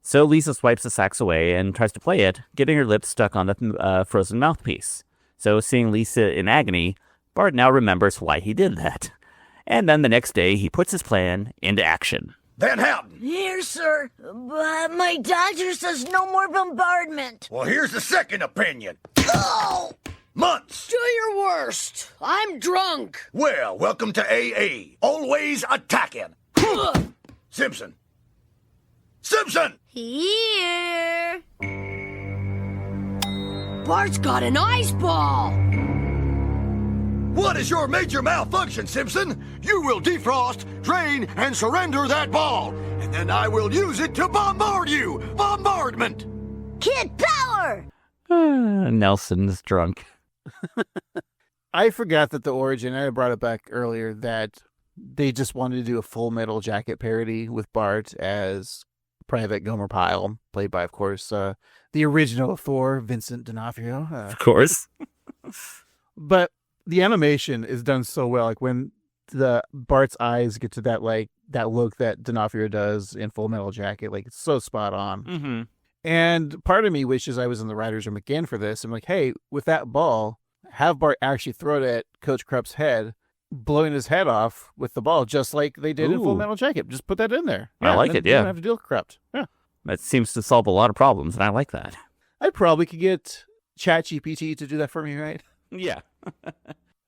A: So Lisa swipes the sacks away and tries to play it, getting her lips stuck on the frozen mouthpiece. So seeing Lisa in agony, Bart now remembers why he did that. And then the next day, he puts his plan into action.
G: Van Houten.
C: Here, sir. But my doctor says no more bombardment.
G: Well, here's the second opinion.
C: Oh!
G: Months.
F: Do your worst. I'm drunk.
G: Well, welcome to AA. Always attacking. Simpson. Simpson!
C: Here.
F: Bart's got an ice ball.
G: What is your major malfunction, Simpson? You will defrost, drain, and surrender that ball. And then I will use it to bombard you. Bombardment.
C: Kid power.
A: Nelson's drunk.
B: I forgot that the origin, I brought it back earlier, that they just wanted to do a Full Metal Jacket parody with Bart as Private Gomer Pyle, played by, of course, the original Thor, Vincent D'Onofrio.
A: Of course.
B: But the animation is done so well. Like when the Bart's eyes get to that look that D'Onofrio does in Full Metal Jacket, like it's so spot on.
A: Mm-hmm.
B: And part of me wishes I was in the writer's room again for this. I'm like, hey, with that ball, have Bart actually throw it at Coach Krupt's head, blowing his head off with the ball, just like they did in Full Metal Jacket. Just put that in there.
A: I like it, yeah.
B: You don't have to deal with Krupt. Yeah.
A: That seems to solve a lot of problems, and I like that.
B: I probably could get ChatGPT to do that for me, right?
A: Yeah.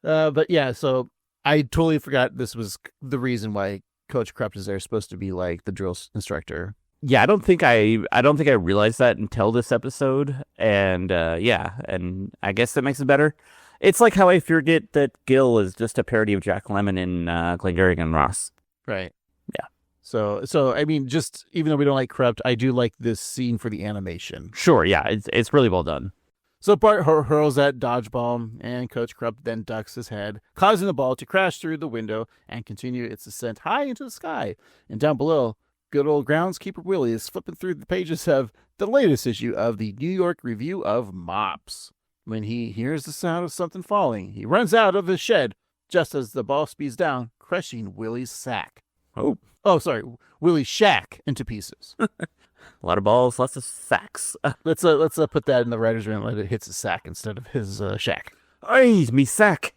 B: But yeah, so I totally forgot this was the reason why Coach Krupt is there, supposed to be like the drill instructor.
A: Yeah, I don't think I realized that until this episode, and and I guess that makes it better. It's like how I forget that Gil is just a parody of Jack Lemmon in Glengarry and Ross.
B: Right.
A: Yeah.
B: So I mean, just even though we don't like Krupt, I do like this scene for the animation.
A: Sure, yeah, it's really well done.
B: So Bart hurls that dodgeball, and Coach Krupt then ducks his head, causing the ball to crash through the window and continue its ascent high into the sky. And down below, good old groundskeeper Willie is flipping through the pages of the latest issue of the New York Review of Mops. When he hears the sound of something falling, he runs out of his shed just as the ball speeds down, crushing Willie's sack. Oh, sorry, Willie's shack into pieces.
A: A lot of balls, lots of sacks.
B: Let's put that in the writer's room. Let it hit his sack instead of his shack.
A: Ay, me sack.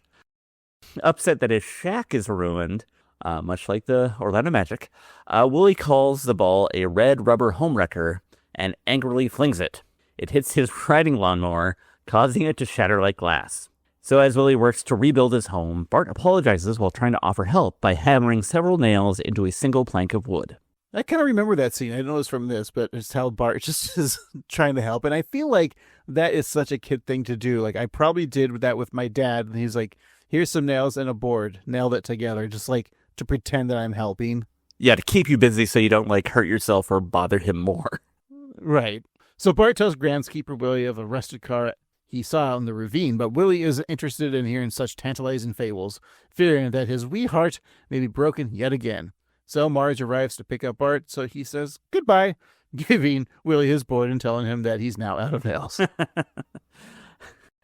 A: Upset that his shack is ruined, much like the Orlando Magic. Willie calls the ball a red rubber homewrecker and angrily flings it. It hits his riding lawnmower, causing it to shatter like glass. So as Willie works to rebuild his home, Bart apologizes while trying to offer help by hammering several nails into a single plank of wood.
B: I kind of remember that scene. I don't know it's from this, but it's how Bart just is trying to help. And I feel like that is such a kid thing to do. Like, I probably did that with my dad. And he's like, here's some nails and a board. Nailed it together. Just like to pretend that I'm helping.
A: Yeah, to keep you busy so you don't, like, hurt yourself or bother him more.
B: Right. So Bart tells groundskeeper Willie of a rusted car he saw in the ravine, but Willie isn't interested in hearing such tantalizing fables, fearing that his wee heart may be broken yet again. So Marge arrives to pick up Bart, so he says goodbye, giving Willie his board and telling him that he's now out of nails.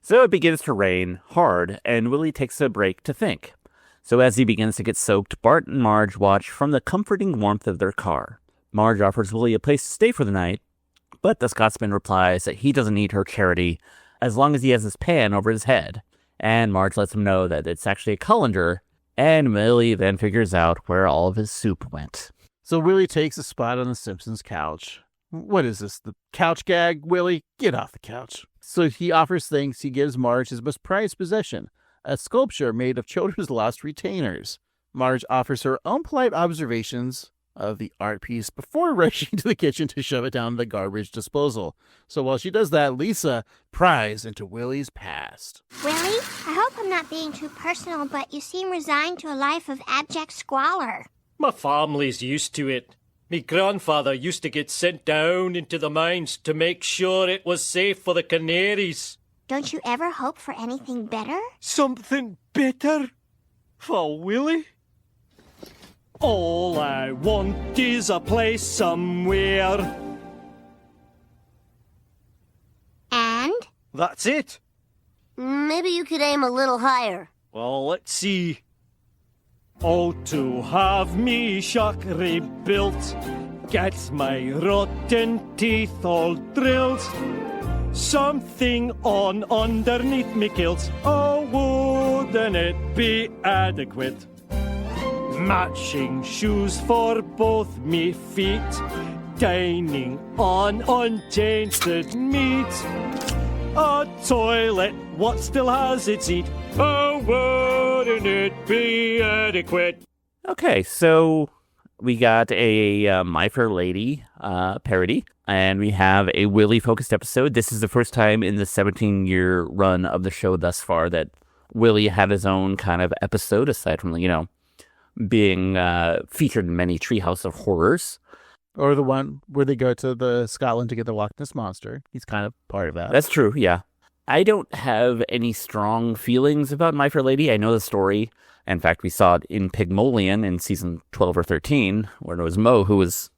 A: So it begins to rain hard, and Willie takes a break to think. So as he begins to get soaked, Bart and Marge watch from the comforting warmth of their car. Marge offers Willie a place to stay for the night, but the Scotsman replies that he doesn't need her charity as long as he has his pan over his head. And Marge lets him know that it's actually a colander, and Willie then figures out where all of his soup went.
B: So Willie takes a spot on the Simpsons couch. What is this, the couch gag, Willie? Get off the couch. So he offers things. He gives Marge his most prized possession, a sculpture made of children's lost retainers. Marge offers her own polite observations of the art piece before rushing to the kitchen to shove it down the garbage disposal. So while she does that, Lisa pries into Willie's past.
H: Willie, I hope I'm not being too personal, but you seem resigned to a life of abject squalor.
D: My family's used to it. Me grandfather used to get sent down into the mines to make sure it was safe for the canaries.
H: Don't you ever hope for anything better?
D: Something better? For Willie? All I want is a place somewhere.
H: And?
D: That's it.
C: Maybe you could aim a little higher.
D: Well, let's see. Oh, to have me shack rebuilt, get my rotten teeth all drilled, something on underneath me kilt. Oh, wouldn't it be adequate? Matching shoes for both me feet, dining on untainted meat, a toilet what still has its seat. Oh, wouldn't it be adequate?
A: Okay, so we got a My Fair Lady parody, and we have a Willie-focused episode. This is the first time in the 17-year run of the show thus far that Willie had his own kind of episode, aside from, being featured in many Treehouse of Horrors.
B: Or the one where they go to the Scotland to get the Loch Ness Monster. He's kind of part of that.
A: That's true, yeah. I don't have any strong feelings about My Fair Lady. I know the story. In fact, we saw it in Pygmalion in season 12 or 13, where it was Mo who was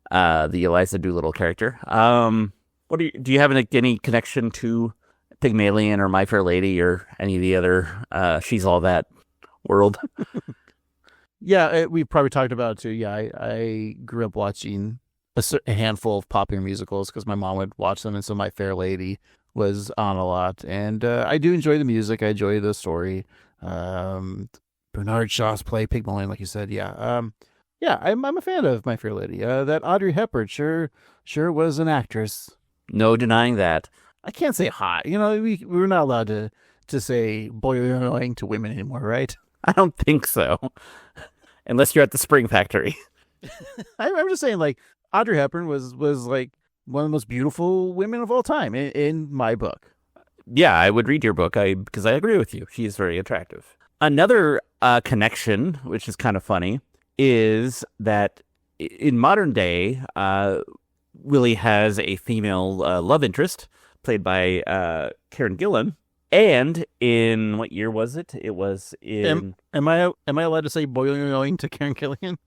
A: the Eliza Doolittle character. Do you have any connection to Pygmalion or My Fair Lady or any of the other She's All That world?
B: Yeah, we probably talked about it too. Yeah, I grew up watching a handful of popular musicals because my mom would watch them, and so My Fair Lady was on a lot. And I do enjoy the music. I enjoy the story. Bernard Shaw's play, Pygmalion, like you said. Yeah, I'm a fan of My Fair Lady. That Audrey Hepburn sure was an actress.
A: No denying that.
B: I can't say hot. We're not allowed to say boing to women anymore, right?
A: I don't think so. Unless you're at the Spring Factory.
B: I'm just saying, like, Audrey Hepburn was like one of the most beautiful women of all time in my book.
A: Yeah, I would read your book because I agree with you. She's very attractive. Another connection, which is kind of funny, is that in modern day, Willie has a female love interest played by Karen Gillan. And in what year was it? It was in.
B: Am I allowed to say boing to Karen Gillan?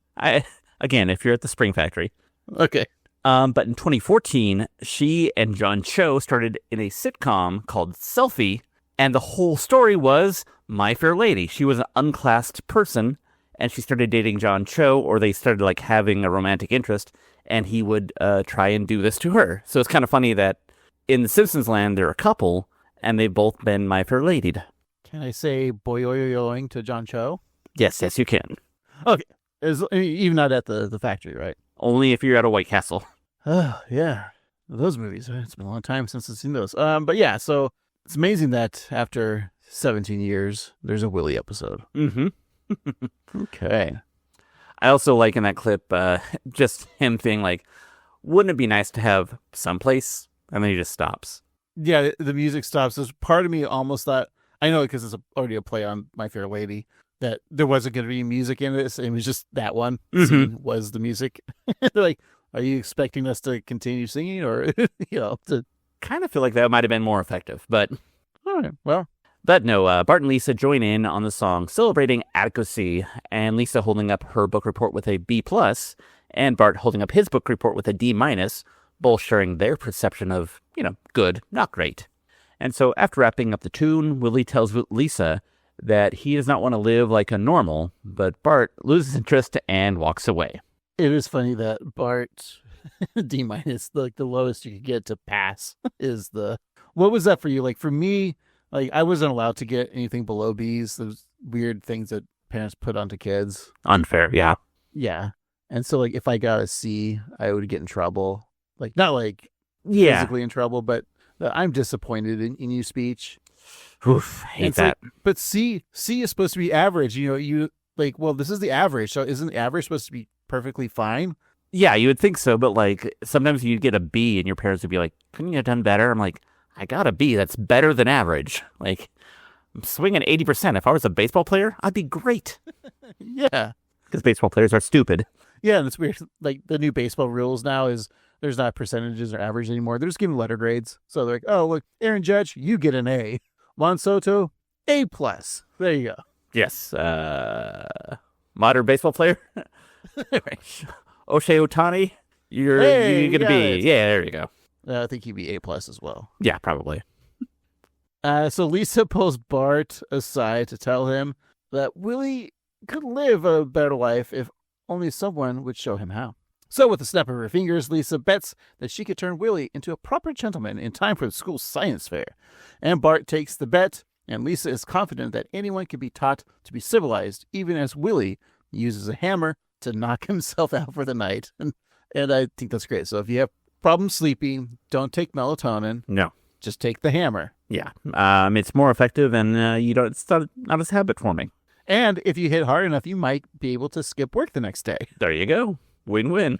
A: Again, if you're at the Spring Factory.
B: Okay.
A: But in 2014, she and John Cho started in a sitcom called Selfie, and the whole story was My Fair Lady. She was an unclassed person, and she started dating John Cho, or they started like having a romantic interest, and he would try and do this to her. So it's kind of funny that in the Simpsons land, they're a couple, and they've both been My Fair Lady'd.
B: Can I say boing to John Cho?
A: Yes, you can.
B: Okay. Even not at the factory, right?
A: Only if you're at a White Castle.
B: Oh, yeah. Those movies. It's been a long time since I've seen those. But yeah, so it's amazing that after 17 years, there's a Willie episode.
A: Mm-hmm.
B: Okay.
A: I also like in that clip just him being like, wouldn't it be nice to have someplace? And then he just stops.
B: Yeah, the music stops. There's part of me almost thought, I know because it's already a play on My Fair Lady, that there wasn't going to be music in this. It was just that one scene was the music. They're like, are you expecting us to continue singing or, to...
A: Kind of feel like that might have been more effective, but...
B: All right, well...
A: But no, Bart and Lisa join in on the song celebrating adequacy, and Lisa holding up her book report with a B+, and Bart holding up his book report with a D-, both sharing their perception of, good, not great. And so after wrapping up the tune, Willie tells Lisa that he does not want to live like a normal, but Bart loses interest and walks away.
B: It is funny that Bart, D-, like the lowest you could get to pass, is the... What was that for you? Like, for me... Like, I wasn't allowed to get anything below B's. Those weird things that parents put onto kids.
A: Unfair, yeah.
B: Yeah. And so, like, if I got a C, I would get in trouble. Like, not like physically in trouble, but I'm disappointed in you speech.
A: Oof, hate that.
B: Like, but C is supposed to be average. This is the average. So isn't the average supposed to be perfectly fine?
A: Yeah, you would think so. But, like, sometimes you'd get a B and your parents would be like, couldn't you have done better? I'm like, I got a B. That's better than average. Like, I'm swinging 80%. If I was a baseball player, I'd be great.
B: Yeah.
A: Because baseball players are stupid.
B: Yeah, and it's weird. Like, the new baseball rules now is there's not percentages or average anymore. They're just giving letter grades. So they're like, oh, look, Aaron Judge, you get an A. Juan Soto, A+. There you go.
A: Yes. Modern baseball player. O'Shea Ohtani, you get a B. Yeah, there you go.
B: I think he'd be A+ as well.
A: Yeah, probably.
B: So Lisa pulls Bart aside to tell him that Willie could live a better life if only someone would show him how. So with a snap of her fingers, Lisa bets that she could turn Willie into a proper gentleman in time for the school science fair. And Bart takes the bet, and Lisa is confident that anyone can be taught to be civilized, even as Willie uses a hammer to knock himself out for the night. And I think that's great. So if you have problems sleeping, don't take melatonin.
A: No.
B: Just take the hammer.
A: Yeah. It's more effective and it's not as habit forming.
B: And if you hit hard enough, you might be able to skip work the next day.
A: There you go. Win-win.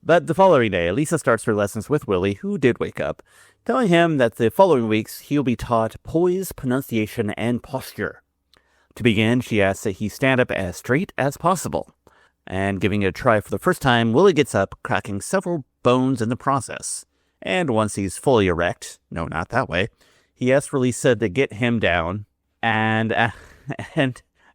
A: But the following day, Lisa starts her lessons with Willie, who did wake up, telling him that the following weeks he'll be taught poise, pronunciation, and posture. To begin, she asks that he stand up as straight as possible. And giving it a try for the first time, Willie gets up, cracking several bones in the process. And once he's fully erect, no, not that way, he asks for Lisa to get him down. And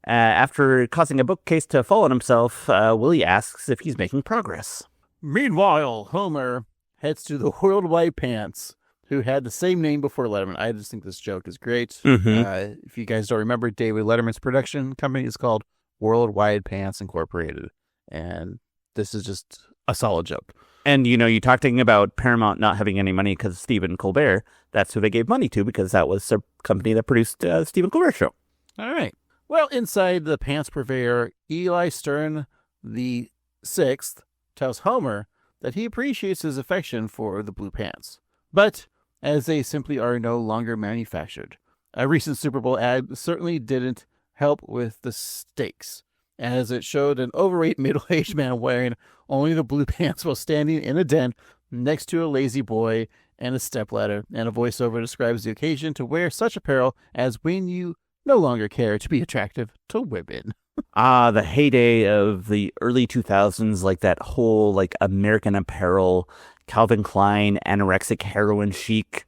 A: after causing a bookcase to fall on himself, Willie asks if he's making progress.
B: Meanwhile, Homer heads to the Worldwide Pants, who had the same name before Letterman. I just think this joke is great.
A: Mm-hmm.
B: If you guys don't remember, David Letterman's production company is called Worldwide Pants Incorporated. And this is just a solid joke.
A: And, you talking about Paramount not having any money because of Stephen Colbert. That's who they gave money to because that was the company that produced Stephen Colbert Show.
B: All right. Well, inside the pants purveyor, Eli Stern the Sixth tells Homer that he appreciates his affection for the blue pants. But as they simply are no longer manufactured. A recent Super Bowl ad certainly didn't help with the stakes, as it showed an overweight middle-aged man wearing only the blue pants while standing in a den next to a lazy boy and a stepladder, and a voiceover describes the occasion to wear such apparel as when you no longer care to be attractive to women.
A: The heyday of the early 2000s, like that whole like American Apparel, Calvin Klein, anorexic heroin chic,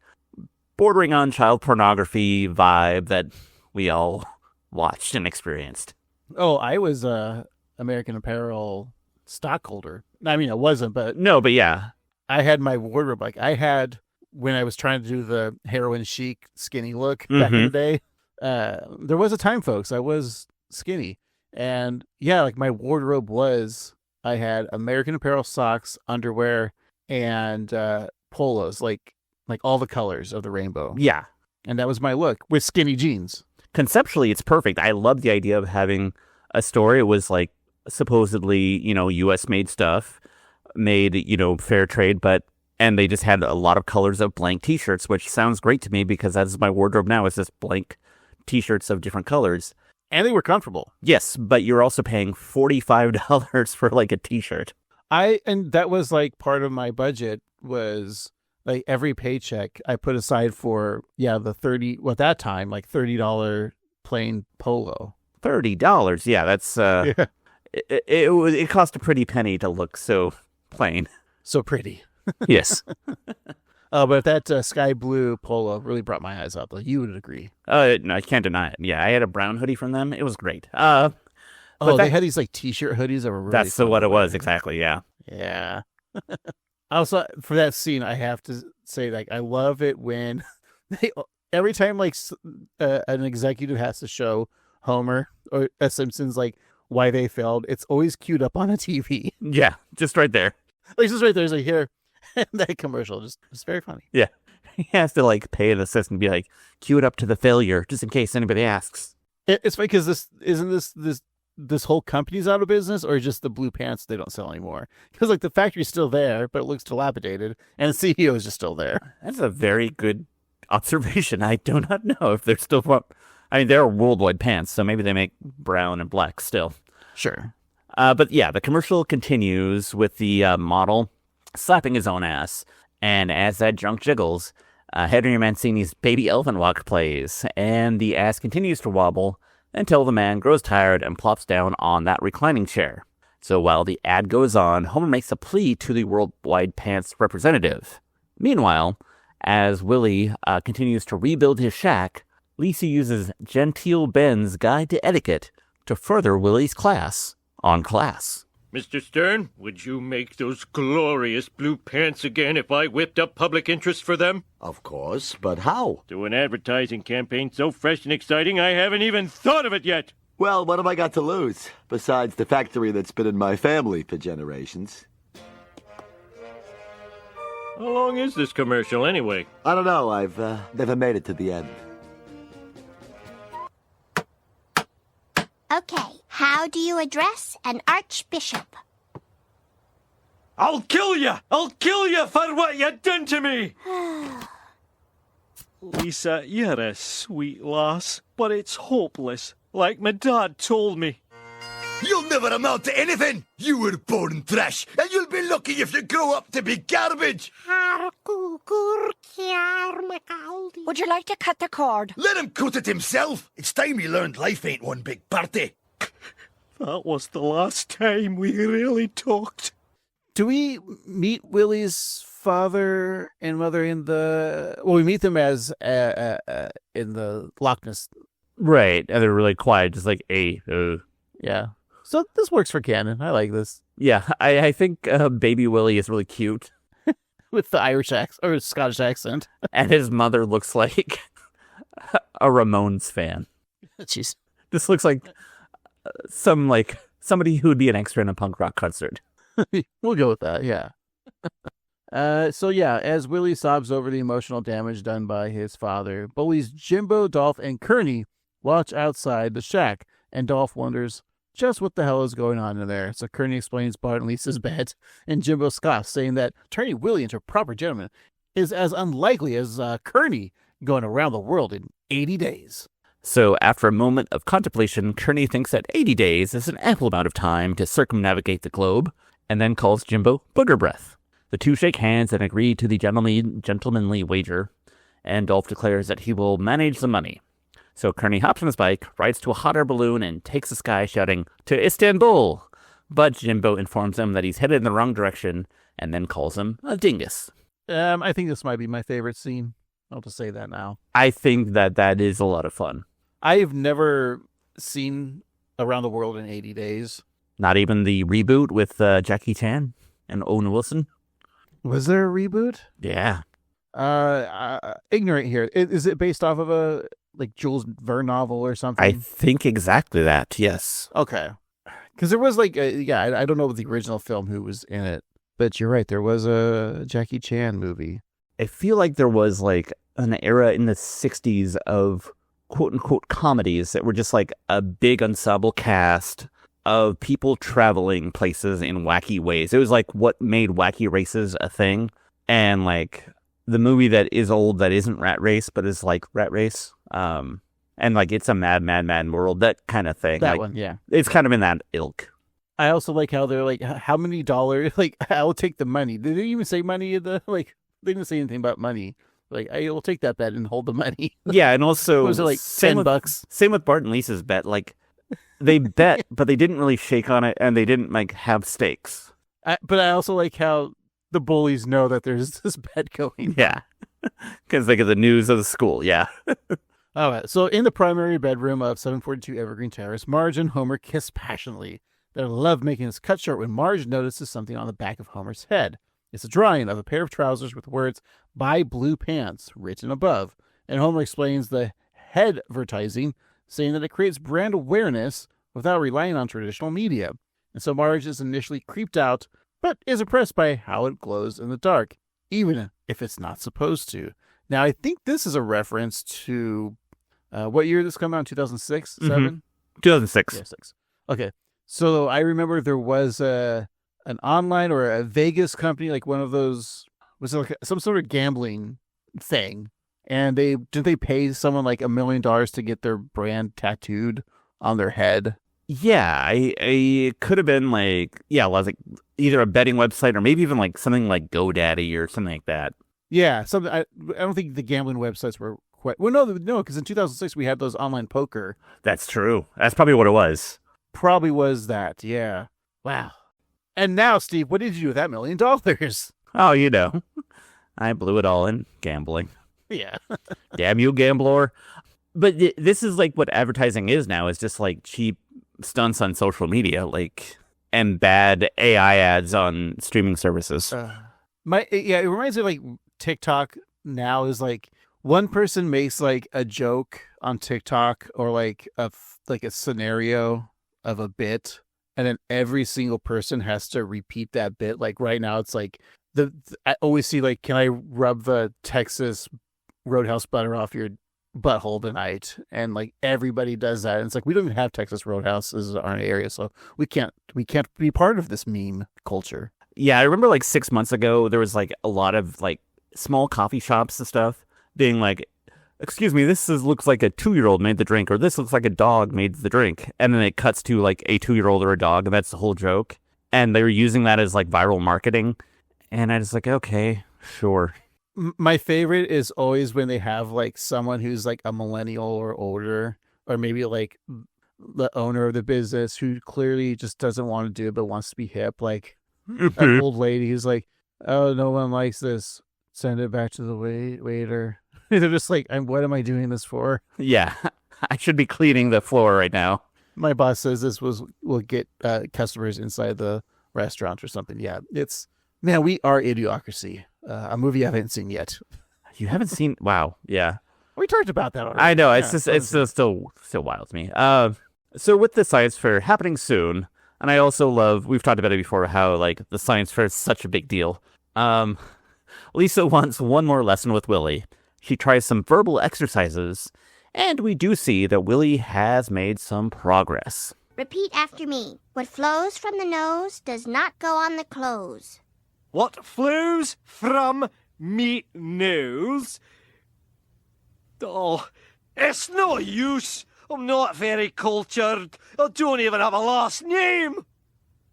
A: bordering on child pornography vibe that we all watched and experienced.
B: Oh, I was a American Apparel stockholder. I mean, I wasn't, but
A: no, but yeah,
B: I had my wardrobe. Like I had when I was trying to do the heroin chic skinny look back in the day. There was a time, folks. I was skinny, and yeah, like my wardrobe was. I had American Apparel socks, underwear, and polos, like all the colors of the rainbow.
A: Yeah,
B: and that was my look with skinny jeans.
A: Conceptually, it's perfect. I love the idea of having a store. It was like supposedly, U.S. made stuff, made, fair trade, and they just had a lot of colors of blank T-shirts, which sounds great to me because that's my wardrobe now. It's just blank T-shirts of different colors.
B: And they were comfortable.
A: Yes, but you're also paying $45 for like a T-shirt.
B: And that was like part of my budget was like every paycheck I put aside for, the at that time, like $30 plain polo.
A: $30. Yeah, that's, it cost a pretty penny to look so plain.
B: So pretty.
A: Yes.
B: But that sky blue polo really brought my eyes out, though. You would agree.
A: No, I can't deny it. Yeah, I had a brown hoodie from them. It was great.
B: They had these like T-shirt hoodies that were really
A: That's what it was, exactly, yeah.
B: Yeah. Also, for that scene, I have to say, like, I love it when every time, like, an executive has to show Homer or Simpsons, like, why they failed, it's always queued up on a TV.
A: Yeah, just right there.
B: Like, just right there, it's like, here, that commercial, just very funny.
A: Yeah. He has to, like, pay an assistant and be like, cue it up to the failure, just in case anybody asks.
B: It's funny because this whole company's out of business, or just the blue pants they don't sell anymore? Because like the factory's still there, but it looks dilapidated, and the CEO is just still there.
A: That's a very good observation. I do not know if they're still. I mean, they're worldwide pants, so maybe they make brown and black still.
B: Sure.
A: But yeah, the commercial continues with the model slapping his own ass, and as that junk jiggles, Henry Mancini's Baby Elephant Walk plays, and the ass continues to wobble until the man grows tired and plops down on that reclining chair. So while the ad goes on, Homer makes a plea to the Worldwide Pants representative. Meanwhile, as Willie continues to rebuild his shack, Lisa uses Gentile Ben's Guide to Etiquette to further Willie's class on class.
D: Mr. Stern, would you make those glorious blue pants again if I whipped up public interest for them?
G: Of course, but how?
D: Do an advertising campaign so fresh and exciting I haven't even thought of it yet.
G: Well, what have I got to lose, besides the factory that's been in my family for generations?
D: How long is this commercial anyway?
G: I don't know, I've never made it to the end.
H: Okay, how do you address an archbishop?
D: I'll kill you! I'll kill you for what you done to me! Lisa, you're a sweet lass, but it's hopeless, like my dad told me.
G: You'll never amount to anything! You were born trash, and you'll be lucky if you grow up to be garbage!
C: Would you like to cut the cord?
G: Let him cut it himself! It's time he learned life ain't one big party.
D: That was the last time we really talked.
B: Do we meet Willie's father and mother in the... Well, we meet them as in the Loch Ness.
A: Right, and they're really quiet, just like, hey,
B: Yeah. So this works for canon. I like this.
A: Yeah, I think Baby Willie is really cute.
B: With the Irish accent, or Scottish accent.
A: And his mother looks like a Ramones fan.
B: Jeez.
A: This looks like somebody who would be an extra in a punk rock concert.
B: We'll go with that, yeah. So yeah, as Willie sobs over the emotional damage done by his father, bullies Jimbo, Dolph, and Kearney watch outside the shack, and Dolph wonders just what the hell is going on in there. So Kearney explains Bart and Lisa's bed, and Jimbo scoffs, saying that turning Willie into a proper gentleman is as unlikely as Kearney going around the world in 80 days.
A: So after a moment of contemplation, Kearney thinks that 80 days is an ample amount of time to circumnavigate the globe, and then calls Jimbo Booger Breath. The two shake hands and agree to the gentlemanly wager, and Dolph declares that he will manage the money. So Kearney hops on his bike, rides to a hot air balloon, and takes the sky, shouting, "To Istanbul!" But Jimbo informs him that he's headed in the wrong direction, and then calls him a dingus.
B: I think this might be my favorite scene. I'll just say that now.
A: I think that is a lot of fun.
B: I've never seen Around the World in 80 Days.
A: Not even the reboot with Jackie Chan and Owen Wilson?
B: Was there a reboot?
A: Yeah.
B: Ignorant here. Is it based off of a Jules Verne novel or something?
A: I think exactly that, yes.
B: Okay. Because there was I don't know the original film who was in it, but you're right, there was a Jackie Chan movie.
A: I feel like there was an era in the 60s of quote-unquote comedies that were just like a big ensemble cast of people traveling places in wacky ways. It was like what made Wacky Races a thing. And like the movie that is old that isn't Rat Race but is like Rat Race. And like It's a Mad, Mad, Mad World, that kind of thing.
B: That
A: like,
B: one, yeah.
A: It's kind of in that ilk.
B: I also like how they're like, how many dollars? Like, I'll take the money. Did they even say money? They didn't say anything about money. Like, I will take that bet and hold the money.
A: Yeah, and also
B: was it like $10?
A: Same with Bart and Lisa's bet. Like, they bet, but they didn't really shake on it, and they didn't like have stakes.
B: But I also like how the bullies know that there's this bet going.
A: Yeah, because they get the news of the school. Yeah.
B: All right. So in the primary bedroom of 742 Evergreen Terrace, Marge and Homer kiss passionately. Their love making is cut short when Marge notices something on the back of Homer's head. It's a drawing of a pair of trousers with words "Buy blue pants" written above, and Homer explains the headvertising, saying that it creates brand awareness without relying on traditional media. And so Marge is initially creeped out, but is impressed by how it glows in the dark, even if it's not supposed to. Now, I think this is a reference to what year did this come out? 2006, 7?
A: 2006.
B: Yeah, 6. Okay. So I remember there was an online or a Vegas company, like one of those, was it like some sort of gambling thing? And did they pay someone like $1 million to get their brand tattooed on their head?
A: Yeah, it could have been like, yeah, it was like either a betting website or maybe even like something like GoDaddy or something like that.
B: Yeah, something. I don't think the gambling websites were quite. Well, no, because in 2006 we had those online poker.
A: That's true. That's probably what it was.
B: Probably was that. Yeah. Wow. And now, Steve, what did you do with that $1 million?
A: Oh, you know, I blew it all in gambling.
B: Yeah.
A: Damn you, gambler. But this is like what advertising is now. It's just like cheap stunts on social media, like, and bad AI ads on streaming services.
B: It reminds me of like TikTok now is like one person makes like a joke on TikTok or like a scenario of a bit, and then every single person has to repeat that bit. Like right now, it's like I always see like, can I rub the Texas Roadhouse butter off your butthole tonight? And like everybody does that. And it's like, we don't even have Texas Roadhouses in our area, so we can't be part of this meme culture.
A: Yeah, I remember like 6 months ago, there was like a lot of like small coffee shops and stuff being like, excuse me, looks like a 2-year-old made the drink, or this looks like a dog made the drink. And then it cuts to like a 2-year-old or a dog, and that's the whole joke. And they were using that as like viral marketing. And I was like, okay, sure.
B: My favorite is always when they have like someone who's like a millennial or older, or maybe like the owner of the business who clearly just doesn't want to do it but wants to be hip. Like an old lady who's like, oh, no one likes this. Send it back to the waiter. They're just like, what am I doing this for?
A: Yeah, I should be cleaning the floor right now.
B: My boss says this will get customers inside the restaurant or something. Yeah, man, we are Idiocracy. A movie I haven't seen yet.
A: You haven't seen? Wow. Yeah.
B: We talked about that already.
A: I know. It's still wild to me. So with the science fair happening soon, and I also love, we've talked about it before, how like the science fair is such a big deal. Lisa wants one more lesson with Willie. She tries some verbal exercises, and we do see that Willie has made some progress.
H: Repeat after me. What flows from the nose does not go on the clothes.
D: What flows from me nose? Oh, it's no use. I'm not very cultured. I don't even have a last name.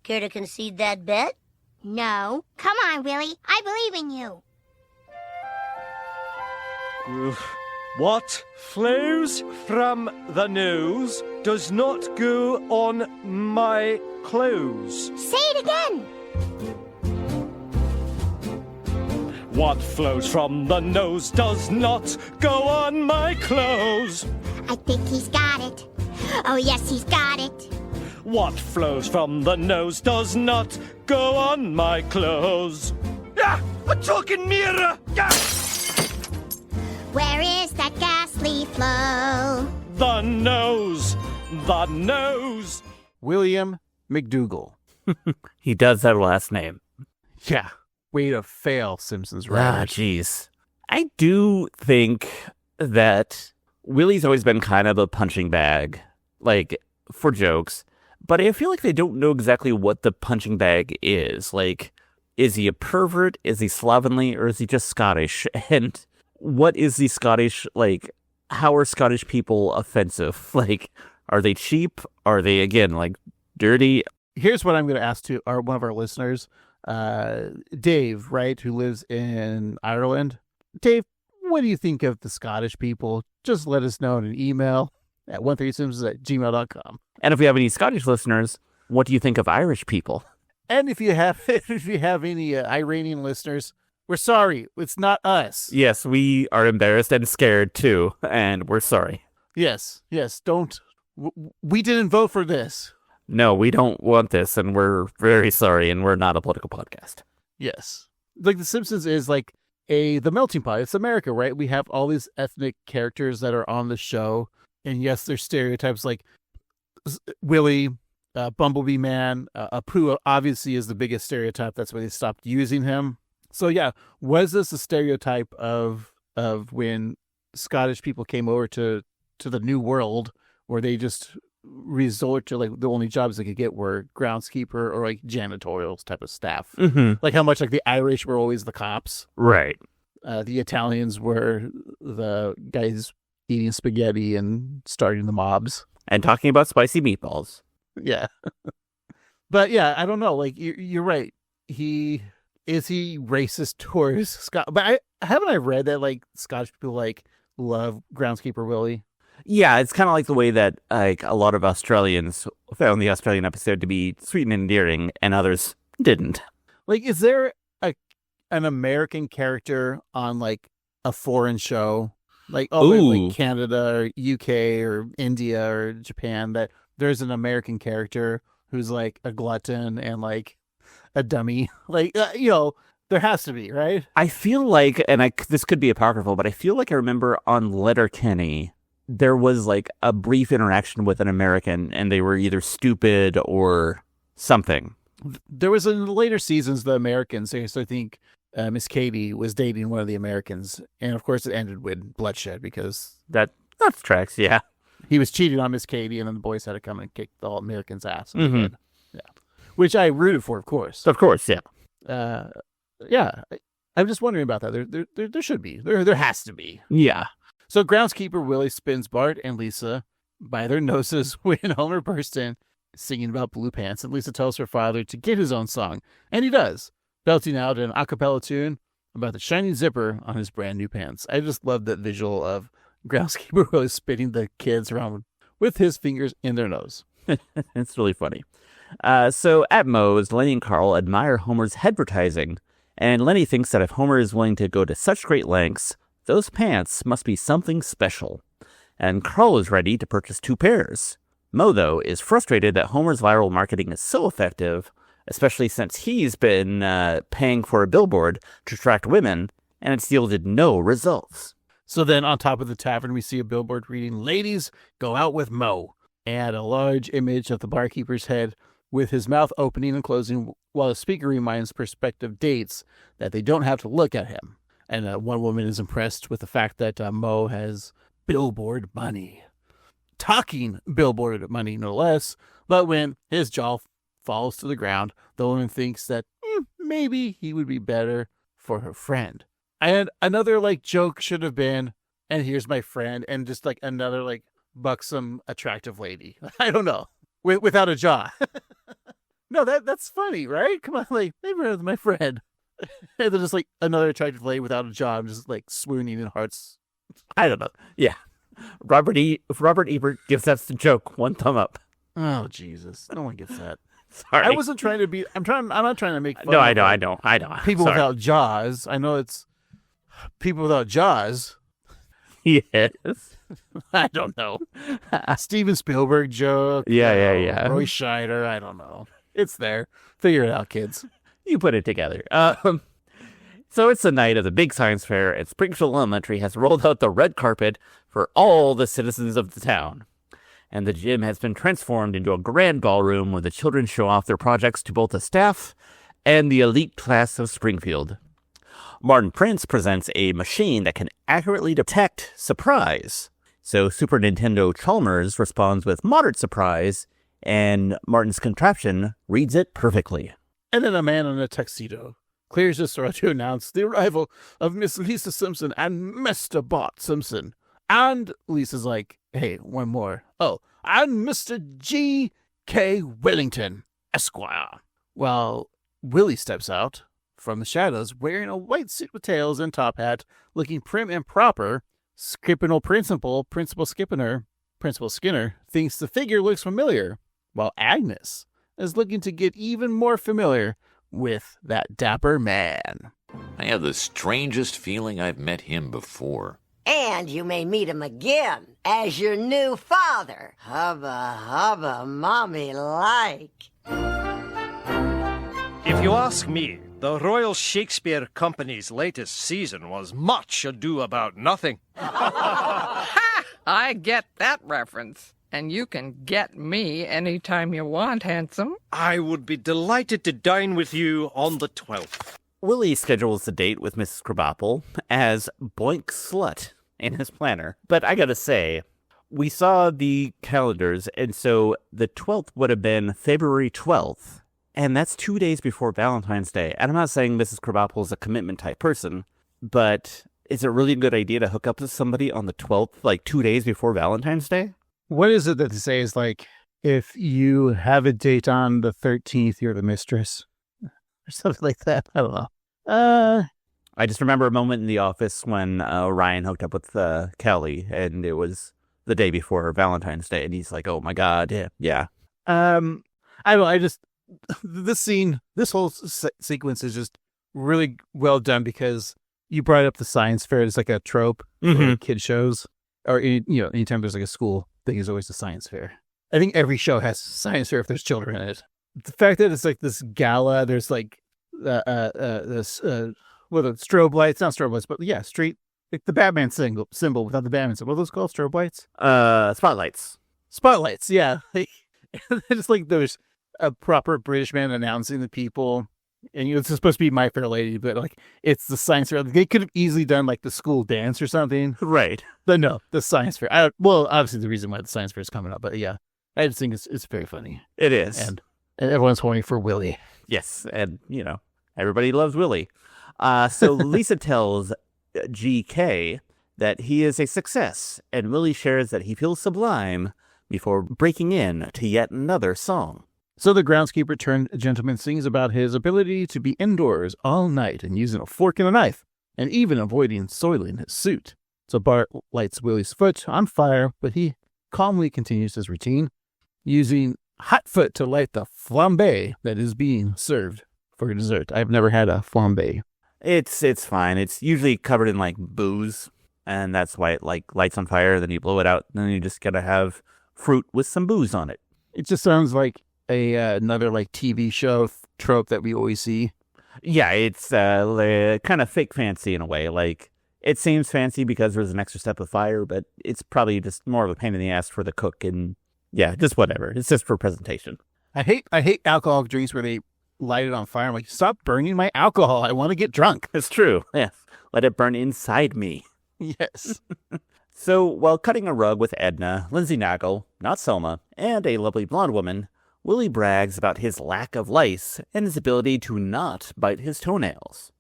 C: Care to concede that bet?
H: No. Come on, Willie. I believe in you.
D: What flows from the nose does not go on my clothes.
H: Say it again.
D: What flows from the nose does not go on my clothes.
H: I think he's got it. Oh, yes, he's got it.
D: What flows from the nose does not go on my clothes. Ah! A talking mirror! Ah!
H: Where is that ghastly flow?
D: The nose! The nose!
B: William McDougal.
A: He does have a last name.
B: Yeah. Way to fail, Simpsons writers.
A: Jeez. I do think that Willie's always been kind of a punching bag, like, for jokes. But I feel like they don't know exactly what the punching bag is. Like, is he a pervert? Is he slovenly? Or is he just Scottish? And what is the Scottish, like, how are Scottish people offensive? Like, are they cheap? Are they, again, like, dirty?
B: Here's what I'm going to ask to one of our listeners, Dave, right, who lives in Ireland. Dave, what do you think of the Scottish people? Just let us know in an email at 13simpsons@gmail.com.
A: And if we have any Scottish listeners, what do you think of Irish people?
B: And if you have any Iranian listeners, we're sorry. It's not us.
A: Yes, we are embarrassed and scared too, and we're sorry.
B: Yes. Don't. We didn't vote for this.
A: No, we don't want this, and we're very sorry, and we're not a political podcast.
B: Yes. Like, The Simpsons is like the melting pot. It's America, right? We have all these ethnic characters that are on the show. And yes, there's stereotypes like Willie, Bumblebee Man. Apu obviously is the biggest stereotype. That's why they stopped using him. So yeah, was this a stereotype of when Scottish people came over to the New World, where they just resort to, like, the only jobs they could get were groundskeeper or like janitorial type of staff?
A: Mm-hmm.
B: Like how much like the Irish were always the cops.
A: Right.
B: The Italians were the guys eating spaghetti and starting the mobs.
A: And talking about spicy meatballs.
B: Yeah. But yeah, I don't know. Like, you're right. Is he racist towards Scott? But haven't I read that, like, Scottish people, like, love Groundskeeper Willie?
A: Yeah, it's kind of like the way that, like, a lot of Australians found the Australian episode to be sweet and endearing, and others didn't.
B: Like, is there an American character on, like, a foreign show? Like, like Canada or UK or India or Japan, that there's an American character who's, like, a glutton and, like, a dummy. Like, there has to be, right?
A: I feel like, and this could be apocryphal, but I feel like I remember on Letterkenny, there was, like, a brief interaction with an American, and they were either stupid or something.
B: There was in the later seasons, the Americans, I think Miss Katie was dating one of the Americans. And, of course, it ended with bloodshed because
A: That tracks, yeah.
B: he was cheating on Miss Katie, and then the boys had to come and kick the Americans' ass.
A: Mm-hmm.
B: Yeah. Which I rooted for, of course.
A: Of course, yeah.
B: Yeah. I'm just wondering about that. There should be. There has to be.
A: Yeah.
B: So groundskeeper Willie spins Bart and Lisa by their noses when Homer bursts in singing about blue pants, and Lisa tells her father to get his own song. And he does, belting out an a cappella tune about the shiny zipper on his brand new pants. I just love that visual of groundskeeper Willie spinning the kids around with his fingers in their nose.
A: It's really funny. So at Moe's, Lenny and Carl admire Homer's advertising, and Lenny thinks that if Homer is willing to go to such great lengths, those pants must be something special. And Carl is ready to purchase 2 pairs. Moe, though, is frustrated that Homer's viral marketing is so effective, especially since he's been paying for a billboard to attract women, and it's yielded no results.
B: So then on top of the tavern, we see a billboard reading, "Ladies, go out with Moe," and a large image of the barkeeper's head with his mouth opening and closing while the speaker reminds prospective dates that they don't have to look at him. And one woman is impressed with the fact that Moe has billboard money. Talking billboard money, no less. But when his jaw falls to the ground, the woman thinks that maybe he would be better for her friend. And another, like, joke should have been, "And here's my friend," and just, like, another, like, buxom, attractive lady. I don't know. Without a jaw. No, that's funny, right? Come on, like, maybe that's my friend. And then just, like, another attractive lady without a jaw, just, like, swooning in hearts.
A: I don't know. Yeah. Robert Ebert gives that joke 1 thumb up.
B: Oh, Jesus. No one gets that.
A: Sorry.
B: I wasn't trying to be, I'm not trying to make fun
A: No,
B: of,
A: I
B: like,
A: don't.
B: people
A: Sorry.
B: without jaws. I know it's people without jaws.
A: Yes.
B: I don't know. Steven Spielberg joke.
A: Yeah.
B: Roy Scheider. I don't know. It's there. Figure it out, kids.
A: You put it together. So it's the night of the big science fair, and Springfield Elementary has rolled out the red carpet for all the citizens of the town. And the gym has been transformed into a grand ballroom where the children show off their projects to both the staff and the elite class of Springfield. Martin Prince presents a machine that can accurately detect surprise. So Super Nintendo Chalmers responds with moderate surprise, and Martin's contraption reads it perfectly.
B: And then a man in a tuxedo clears his throat to announce the arrival of Miss Lisa Simpson and Mr. Bart Simpson. And Lisa's like, hey, one more. Oh, and Mr. G.K. Wellington, Esquire. Well, Willie steps out from the shadows wearing a white suit with tails and top hat, looking prim and proper. Principal Skinner, thinks the figure looks familiar, while Agnes is looking to get even more familiar with that dapper man.
E: I have the strangest feeling I've met him before.
C: And you may meet him again as your new father. Hubba, hubba, mommy like.
D: If you ask me, the Royal Shakespeare Company's latest season was much ado about nothing.
I: I get that reference. And you can get me anytime you want, handsome.
D: I would be delighted to dine with you on the 12th.
A: Willie schedules a date with Mrs. Krabappel as Boink Slut in his planner. But I gotta say, we saw the calendars, and so the 12th would have been February 12th. And that's 2 days before Valentine's Day. And I'm not saying Mrs. Krabappel is a commitment type person, but is it really a good idea to hook up with somebody on the 12th, like 2 days before Valentine's Day?
B: What is it that they say is like, if you have a date on the 13th, you're the mistress? Or something like that. I don't know.
A: I just remember a moment in the office when Ryan hooked up with Kelly, and it was the day before Valentine's Day, and he's like, oh my God, yeah.
B: I don't know, this whole sequence is just really well done because you brought up the science fair as like a trope for kid shows, or anytime there's like a school thing is always a science fair. I think every show has science fair if there's children in it. The fact that it's like this gala, there's like this strobe lights, not strobe lights, but yeah, street, like the Batman symbol without the Batman symbol. What are those called? Strobe lights? Spotlights, yeah. It's like there's a proper British man announcing the people, and it's supposed to be My Fair Lady, but like it's the science fair. They could have easily done like the school dance or something,
A: right?
B: But no, the science fair. Well, obviously the reason why the science fair is coming up, but yeah, I just think it's very funny.
A: It is,
B: and everyone's horny for Willie.
A: Yes, and everybody loves Willie. So Lisa tells GK that he is a success, and Willie shares that he feels sublime before breaking in to yet another song.
B: So the groundskeeper turned gentleman sings about his ability to be indoors all night and using a fork and a knife, and even avoiding soiling his suit. So Bart lights Willie's foot on fire, but he calmly continues his routine, using hot foot to light the flambe that is being served for dessert. I've never had a flambe.
A: It's fine. It's usually covered in like booze, and that's why it like lights on fire. Then you blow it out, and then you just gotta have fruit with some booze on it.
B: It just sounds like another like TV show trope that we always see.
A: Yeah, it's kind of fake fancy in a way. Like it seems fancy because there's an extra step of fire, but it's probably just more of a pain in the ass for the cook. And yeah, just whatever. It's just for presentation.
B: I hate alcoholic drinks where they light it on fire. I'm like, stop burning my alcohol. I want to get drunk.
A: It's true. Yes, let it burn inside me.
B: Yes.
A: So while cutting a rug with Edna, Lindsay Nagel, not Selma, and a lovely blonde woman, Willie brags about his lack of lice and his ability to not bite his toenails.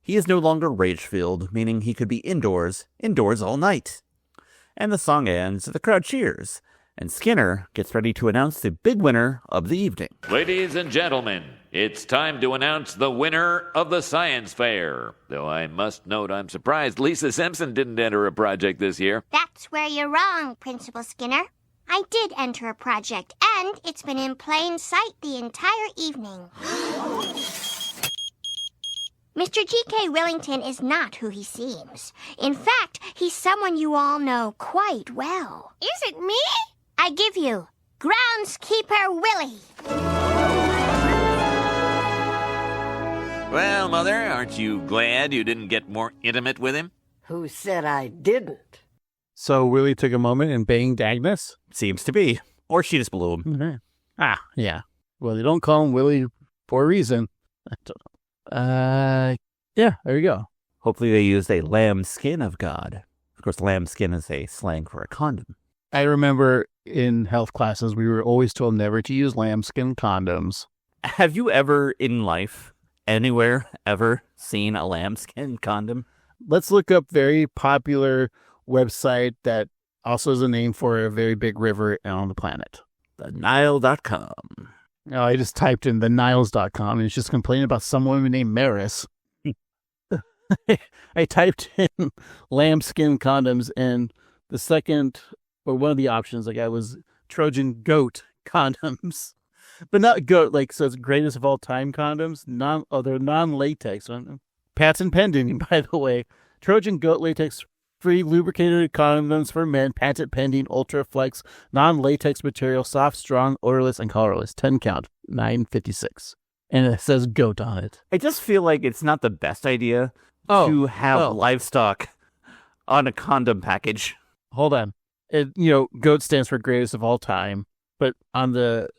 A: He is no longer rage-filled, meaning he could be indoors all night. And the song ends, the crowd cheers, and Skinner gets ready to announce the big winner of the evening.
E: Ladies and gentlemen, it's time to announce the winner of the science fair. Though I must note I'm surprised Lisa Simpson didn't enter a project this year.
H: That's where you're wrong, Principal Skinner. I did enter a project, and it's been in plain sight the entire evening. Mr. G.K. Wellington is not who he seems. In fact, he's someone you all know quite well. Is it me? I give you Groundskeeper Willie.
E: Well, Mother, aren't you glad you didn't get more intimate with him?
C: Who said I didn't?
B: So Willie took a moment and banged Agnes?
A: Seems to be. Or she just blew him.
B: Mm-hmm. Yeah. Well, they don't call him Willie for a reason. I don't know. Yeah, there you go.
A: Hopefully they used a lamb skin of God. Of course, lambskin is a slang for a condom.
B: I remember in health classes, we were always told never to use lambskin condoms.
A: Have you ever in life, anywhere, ever seen a lambskin condom?
B: Let's look up very popular website that also is a name for a very big river on the planet.
A: The Nile.com.
B: No, I just typed in the Niles.com and it's just complaining about some woman named Maris. I typed in lambskin condoms and the second, or one of the options I got was Trojan goat condoms. But not goat, like, so it's greatest of all time condoms. They're non-latex. Patent pending, by the way. Trojan goat latex free lubricated condoms for men. Patent pending, ultra flex, non-latex material, soft, strong, odorless, and colorless. 10 count, $9.56. And it says goat on it.
A: I just feel like it's not the best idea to have livestock on a condom package.
B: Hold on. Goat stands for greatest of all time. But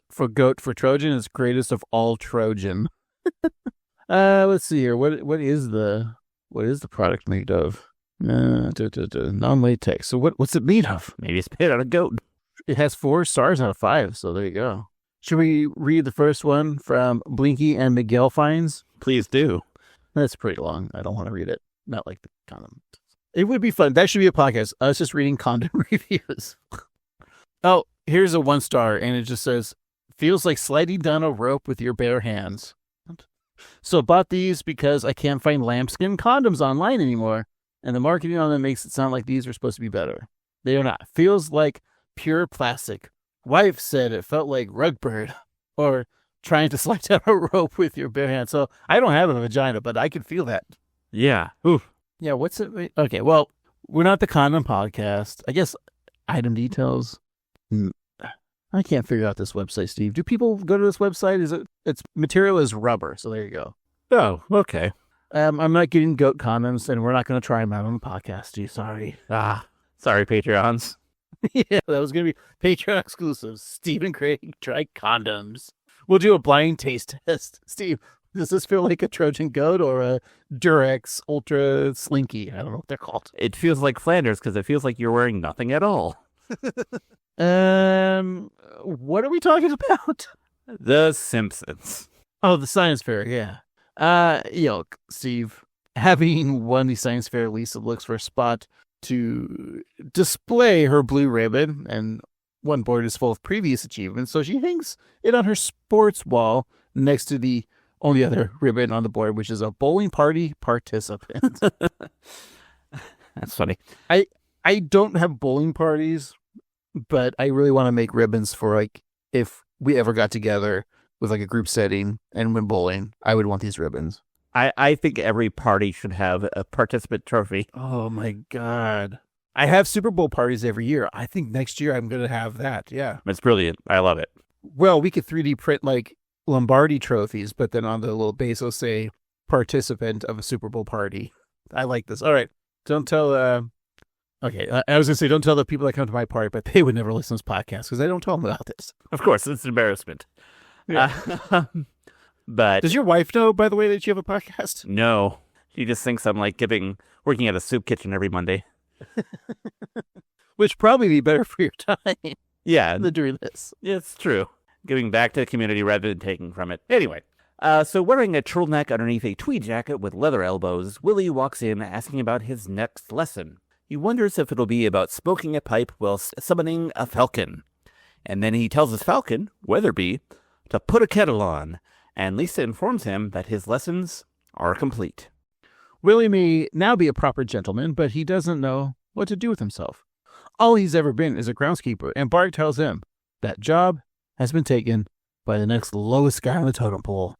B: for Trojan, it's greatest of all Trojan. Let's see here. What is the product made of? Non-latex. So what's it made of?
A: Maybe it's made out of goat.
B: It has 4 stars out of 5. So there you go. Should we read the first one from Blinky and Miguel Finds?
A: Please do.
B: That's pretty long. I don't want to read it. Not like the condom. It would be fun. That should be a podcast. Us just reading condom reviews. Oh, here's a 1 star, and it just says, feels like sliding down a rope with your bare hands. So bought these because I can't find lambskin condoms online anymore, and the marketing on them makes it sound like these are supposed to be better. They are not. Feels like pure plastic. Wife said it felt like Rugbird, or trying to slide down a rope with your bare hands. So I don't have a vagina, but I can feel that.
A: Yeah. Oof.
B: Yeah, what's it? Okay, well, we're not the condom podcast. I guess item details. I can't figure out this website, Steve. Do people go to this website? Its material is rubber, so there you go.
A: Oh, okay.
B: I'm not getting goat condoms, and we're not going to try them out on the podcast, Steve. Sorry.
A: Sorry, Patreons.
B: Yeah, that was going to be Patreon exclusive. Steve and Craig try condoms. We'll do a blind taste test. Steve, does this feel like a Trojan goat or a Durex Ultra Slinky? I don't know what they're called.
A: It feels like Flanders because it feels like you're wearing nothing at all.
B: What are we talking about?
A: The Simpsons.
B: Oh, the science fair, yeah. Steve, having won the science fair, Lisa looks for a spot to display her blue ribbon, and one board is full of previous achievements, so she hangs it on her sports wall next to the only other ribbon on the board, which is a bowling party participant.
A: That's funny.
B: I don't have bowling parties, but I really want to make ribbons for, like, if we ever got together with, like, a group setting and went bowling, I would want these ribbons.
A: I think every party should have a participant trophy.
B: Oh, my God. I have Super Bowl parties every year. I think next year I'm going to have that, yeah.
A: It's brilliant. I love it.
B: Well, we could 3D print, like, Lombardi trophies, but then on the little base, it'll say participant of a Super Bowl party. I like this. All right. Don't tell... Okay, I was going to say, don't tell the people that come to my party, but they would never listen to this podcast because I don't tell them about this.
A: Of course, it's an embarrassment.
B: Yeah.
A: But
B: does your wife know, by the way, that you have a podcast?
A: No. She just thinks I'm like working at a soup kitchen every Monday.
B: Which probably be better for your time.
A: Yeah.
B: Than doing this.
A: Yeah, it's true. Giving back to the community rather than taking from it. Anyway, so wearing a turtleneck underneath a tweed jacket with leather elbows, Willie walks in asking about his next lesson. He wonders if it'll be about smoking a pipe whilst summoning a falcon. And then he tells his falcon, Weatherby, to put a kettle on, and Lisa informs him that his lessons are complete.
B: Willie may now be a proper gentleman, but he doesn't know what to do with himself. All he's ever been is a groundskeeper, and Bart tells him that job has been taken by the next lowest guy on the totem pole,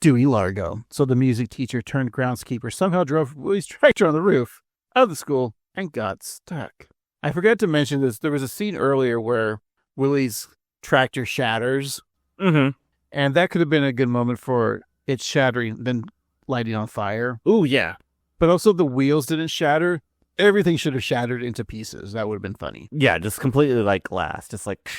B: Dewey Largo. So the music teacher turned groundskeeper somehow drove Willie's tractor on the roof of the school and got stuck. I forgot to mention this. There was a scene earlier where Willie's tractor shatters.
A: Mm-hmm.
B: And that could have been a good moment for it shattering, then lighting on fire.
A: Ooh, yeah.
B: But also the wheels didn't shatter. Everything should have shattered into pieces. That would have been funny.
A: Yeah, just completely like glass. Just like...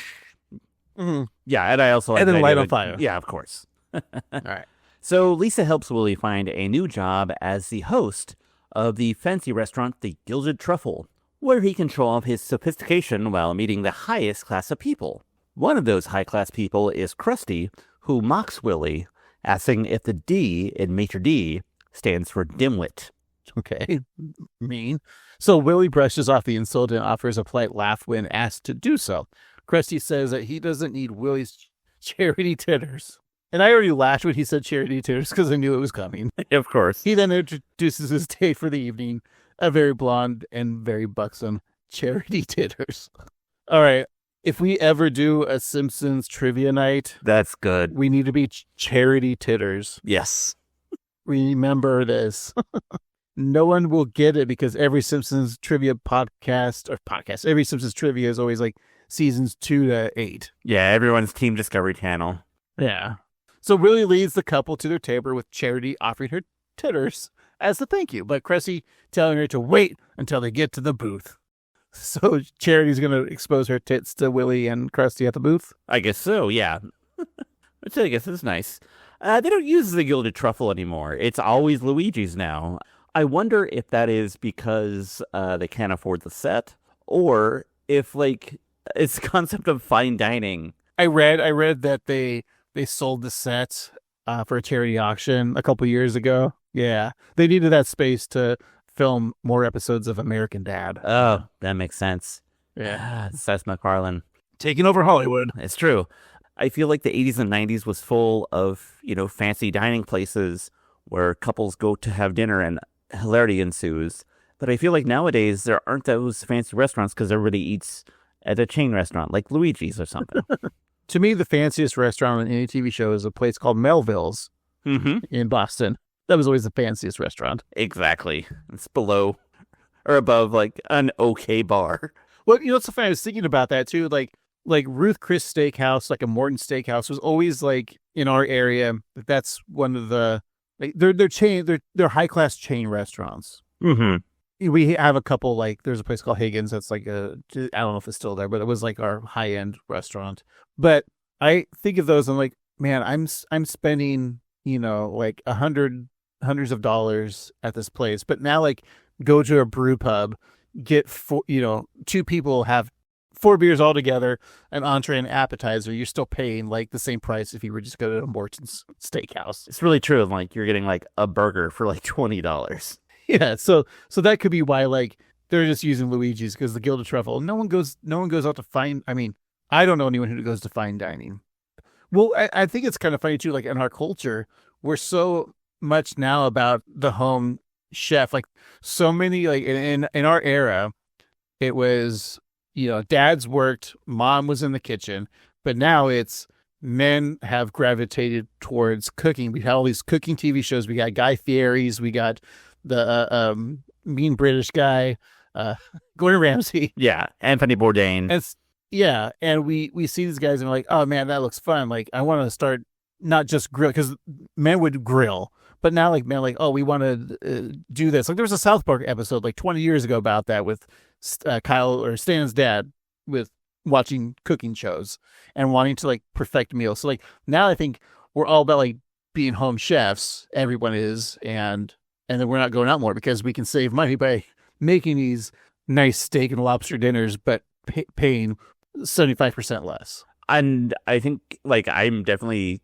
B: Mm-hmm.
A: Yeah, and I also...
B: And then light on fire.
A: Yeah, of course.
B: All right.
A: So Lisa helps Willie find a new job as the host of the fancy restaurant, the Gilded Truffle, where he can show off his sophistication while meeting the highest class of people. One of those high-class people is Krusty, who mocks Willie, asking if the D in Maitre D stands for dimwit.
B: Okay, mean. So Willie brushes off the insult and offers a polite laugh when asked to do so. Krusty says that he doesn't need Willie's charity titters. And I already laughed when he said charity titters because I knew it was coming.
A: Of course.
B: He then introduces his date for the evening, a very blonde and very buxom charity titters. All right. If we ever do a Simpsons trivia night,
A: That's good.
B: we need to be charity titters.
A: Yes.
B: Remember this. No one will get it because every Simpsons trivia every Simpsons trivia is always like seasons 2 to 8.
A: Yeah, everyone's Team Discovery Channel.
B: Yeah. So Willie leads the couple to their table with Charity offering her titters as a thank you, but Cressy telling her to wait until they get to the booth. So Charity's going to expose her tits to Willie and Krusty at the booth?
A: I guess so, yeah. Which I guess is nice. They don't use the gilded truffle anymore. It's always Luigi's now. I wonder if that is because they can't afford the set, or if, like, it's the concept of fine dining.
B: I read that they sold the set for a charity auction a couple years ago. Yeah. They needed that space to film more episodes of American Dad.
A: Oh, that makes sense.
B: Yeah.
A: Seth MacFarlane.
B: Taking over Hollywood.
A: It's true. I feel like the 80s and 90s was full of, fancy dining places where couples go to have dinner and hilarity ensues. But I feel like nowadays there aren't those fancy restaurants because everybody eats at a chain restaurant like Luigi's or something.
B: To me, the fanciest restaurant on any TV show is a place called Melville's in Boston. That was always the fanciest restaurant.
A: Exactly. It's below or above like an okay bar.
B: Well, it's so funny. I was thinking about that too. Like Ruth Chris Steakhouse, like a Morton Steakhouse, was always like in our area. That's one of the they're high class chain restaurants.
A: Mm-hmm.
B: We have a couple, like there's a place called Higgins that's like I don't know if it's still there, but it was like our high end restaurant. But I think of those, I'm like, man, I'm spending like hundreds of dollars at this place, but now like go to a brew pub, get 2 people have 4 beers all together, an entree and appetizer. You're still paying like the same price if you were just go to a Morton's Steakhouse.
A: It's really true. Like you're getting like a burger for like $20.
B: Yeah, so that could be why like they're just using Luigi's because the Gilded Truffle. No one goes out to fine. I mean, I don't know anyone who goes to fine dining. Well, I think it's kind of funny too. Like in our culture, we're so much now about the home chef. Like so many like in our era, it was dads worked, mom was in the kitchen, but now it's men have gravitated towards cooking. We have all these cooking TV shows. We got Guy Fieri's, we got the mean British guy, Gordon Ramsay.
A: Yeah, Anthony Bourdain.
B: And we see these guys and we're like, oh man, that looks fun. Like I want to start not just grill, because men would grill, but now like men like, oh, we want to do this. Like there was a South Park episode like 20 years ago about that with Kyle or Stan's dad with watching cooking shows and wanting to like perfect meals. So like now I think we're all about like being home chefs. Everyone is, and then we're not going out more because we can save money by making these nice steak and lobster dinners, but paying 75% less.
A: And I think like I definitely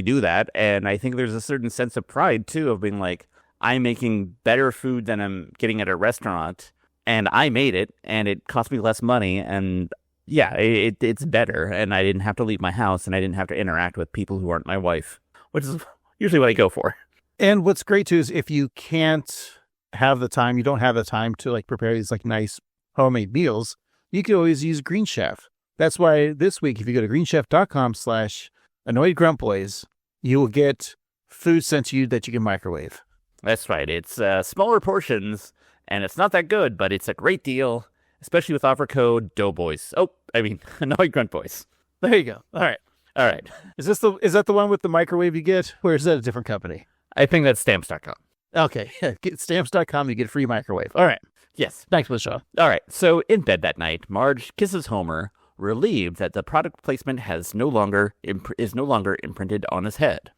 A: do that. And I think there's a certain sense of pride too of being like, I'm making better food than I'm getting at a restaurant, and I made it and it cost me less money. And yeah, it's better. And I didn't have to leave my house and I didn't have to interact with people who aren't my wife, which is usually what I go for.
B: And what's great too is if you can't have the time, you don't have the time to like prepare these like nice homemade meals, you can always use Green Chef. That's why this week, if you go to greenchef.com/annoyedgrumpboys, you will get food sent to you that you can microwave.
A: That's right. It's smaller portions and it's not that good, but it's a great deal, especially with offer code Doughboys. Annoyed Grunt Boys.
B: There you go. All right. Is that the one with the microwave you get, or is that a different company?
A: I think that's stamps.com.
B: Okay. Get stamps.com, you get a free microwave. All right.
A: Yes.
B: Thanks for the show.
A: All right. So in bed that night, Marge kisses Homer, relieved that the product placement is no longer imprinted on his head.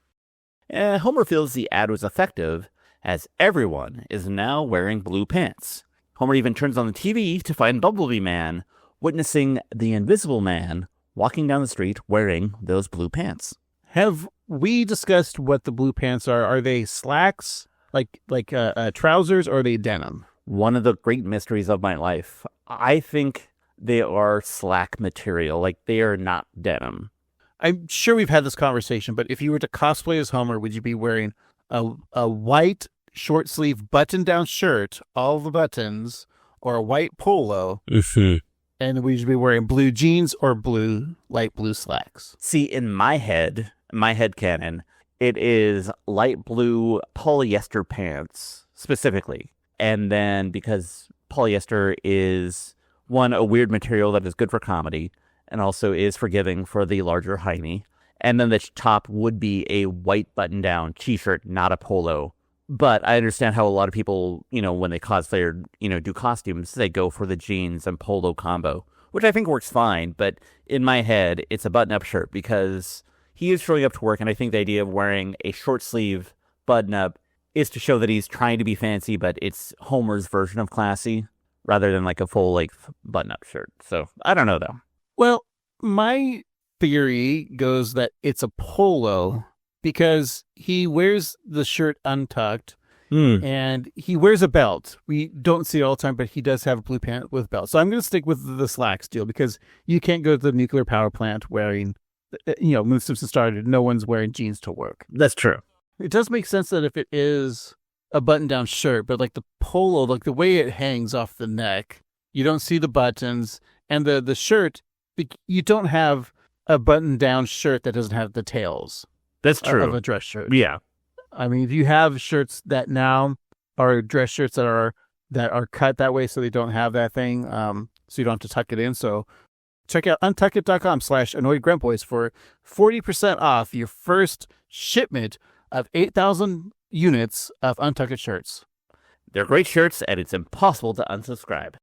A: Homer feels the ad was effective, as everyone is now wearing blue pants. Homer even turns on the TV to find Bumblebee Man, witnessing the Invisible Man walking down the street wearing those blue pants.
B: Have we discussed what the blue pants are? Are they slacks, like trousers, or are they denim?
A: One of the great mysteries of my life. I think they are slack material, like they are not denim.
B: I'm sure we've had this conversation, but if you were to cosplay as Homer, would you be wearing a white short sleeve button down shirt, all the buttons, or a white polo? And would you be wearing blue jeans or light blue slacks?
A: See, in my head canon, it is light blue polyester pants specifically. And then because polyester is, one, a weird material that is good for comedy and also is forgiving for the larger hiney. And then the top would be a white button-down t-shirt, not a polo. But I understand how a lot of people, when they cosplay or, do costumes, they go for the jeans and polo combo, which I think works fine. But in my head, it's a button-up shirt because he is showing up to work, and I think the idea of wearing a short sleeve button-up is to show that he's trying to be fancy, but it's Homer's version of classy rather than like a full-length button-up shirt. So I don't know, though.
B: Well, my theory goes that it's a polo because he wears the shirt untucked and he wears a belt. We don't see it all the time, but he does have a blue pant with belt. So I'm going to stick with the slacks deal because you can't go to the nuclear power plant wearing, when the Simpsons started, no one's wearing jeans to work.
A: That's true.
B: It does make sense that if it is a button-down shirt, but like the polo, like the way it hangs off the neck, you don't see the buttons, and the shirt, you don't have a button-down shirt that doesn't have the tails.
A: That's true.
B: Of a dress shirt.
A: Yeah.
B: I mean, if you have shirts that now are dress shirts that are cut that way so they don't have that thing, so you don't have to tuck it in. So check out untuckit.com/annoyedgruntboys for 40% off your first shipment of 8,000 units of Untuckit shirts.
A: They're great shirts, and it's impossible to unsubscribe.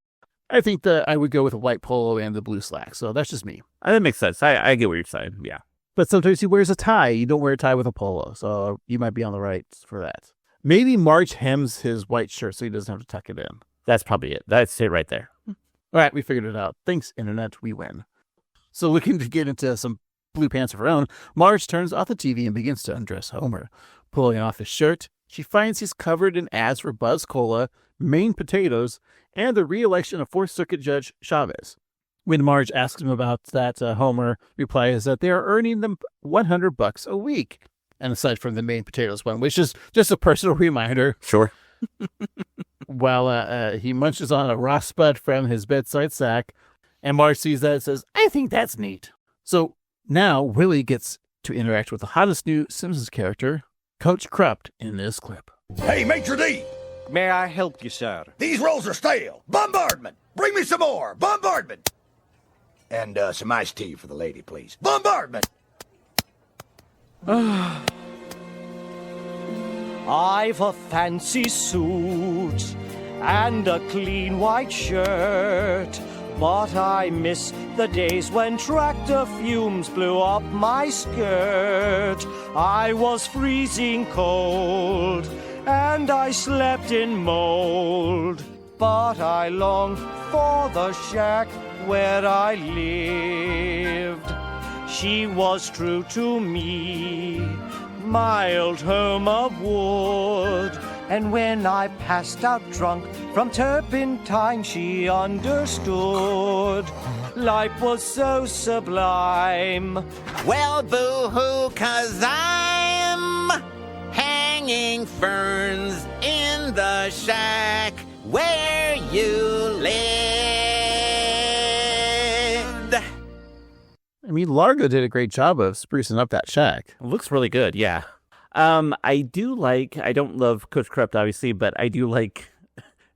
B: I think that I would go with a white polo and the blue slacks, so that's just me.
A: That makes sense. I get what you're saying, yeah.
B: But sometimes he wears a tie. You don't wear a tie with a polo, so you might be on the right for that. Maybe Marge hems his white shirt so he doesn't have to tuck it in.
A: That's probably it. That's it right there.
B: All right, we figured it out. Thanks, Internet. We win. So looking to get into some blue pants of her own, Marge turns off the TV and begins to undress Homer. Pulling off his shirt, she finds he's covered in ads for Buzz Cola, Maine potatoes, and the re-election of Fourth Circuit Judge Chavez. When Marge asks him about that, Homer replies that they are earning them $100 a week. And aside from the Maine potatoes one, which is just a personal reminder.
A: Sure.
B: While he munches on a raw spud from his bedside sack, and Marge sees that and says, I think that's neat. So now Willie gets to interact with the hottest new Simpsons character, Coach Krupt, in this clip.
G: Hey, Maitre D!
J: May I help you, sir?
G: These rolls are stale. Bombardment! Bring me some more. Bombardment! And some iced tea for the lady, please. Bombardment!
J: I've a fancy suit and a clean white shirt, but I miss the days when tractor fumes blew up my skirt. I was freezing cold and I slept in mold, but I longed for the shack where I lived. She was true to me, my old home of wood. And when I passed out drunk from turpentine, she understood. Life was so sublime.
K: Well, boo-hoo, 'cause I'm hanging ferns in the shack where you lived.
B: I mean, Largo did a great job of sprucing up that shack.
A: It looks really good, yeah. I don't love Coach Krupt, obviously, but I do like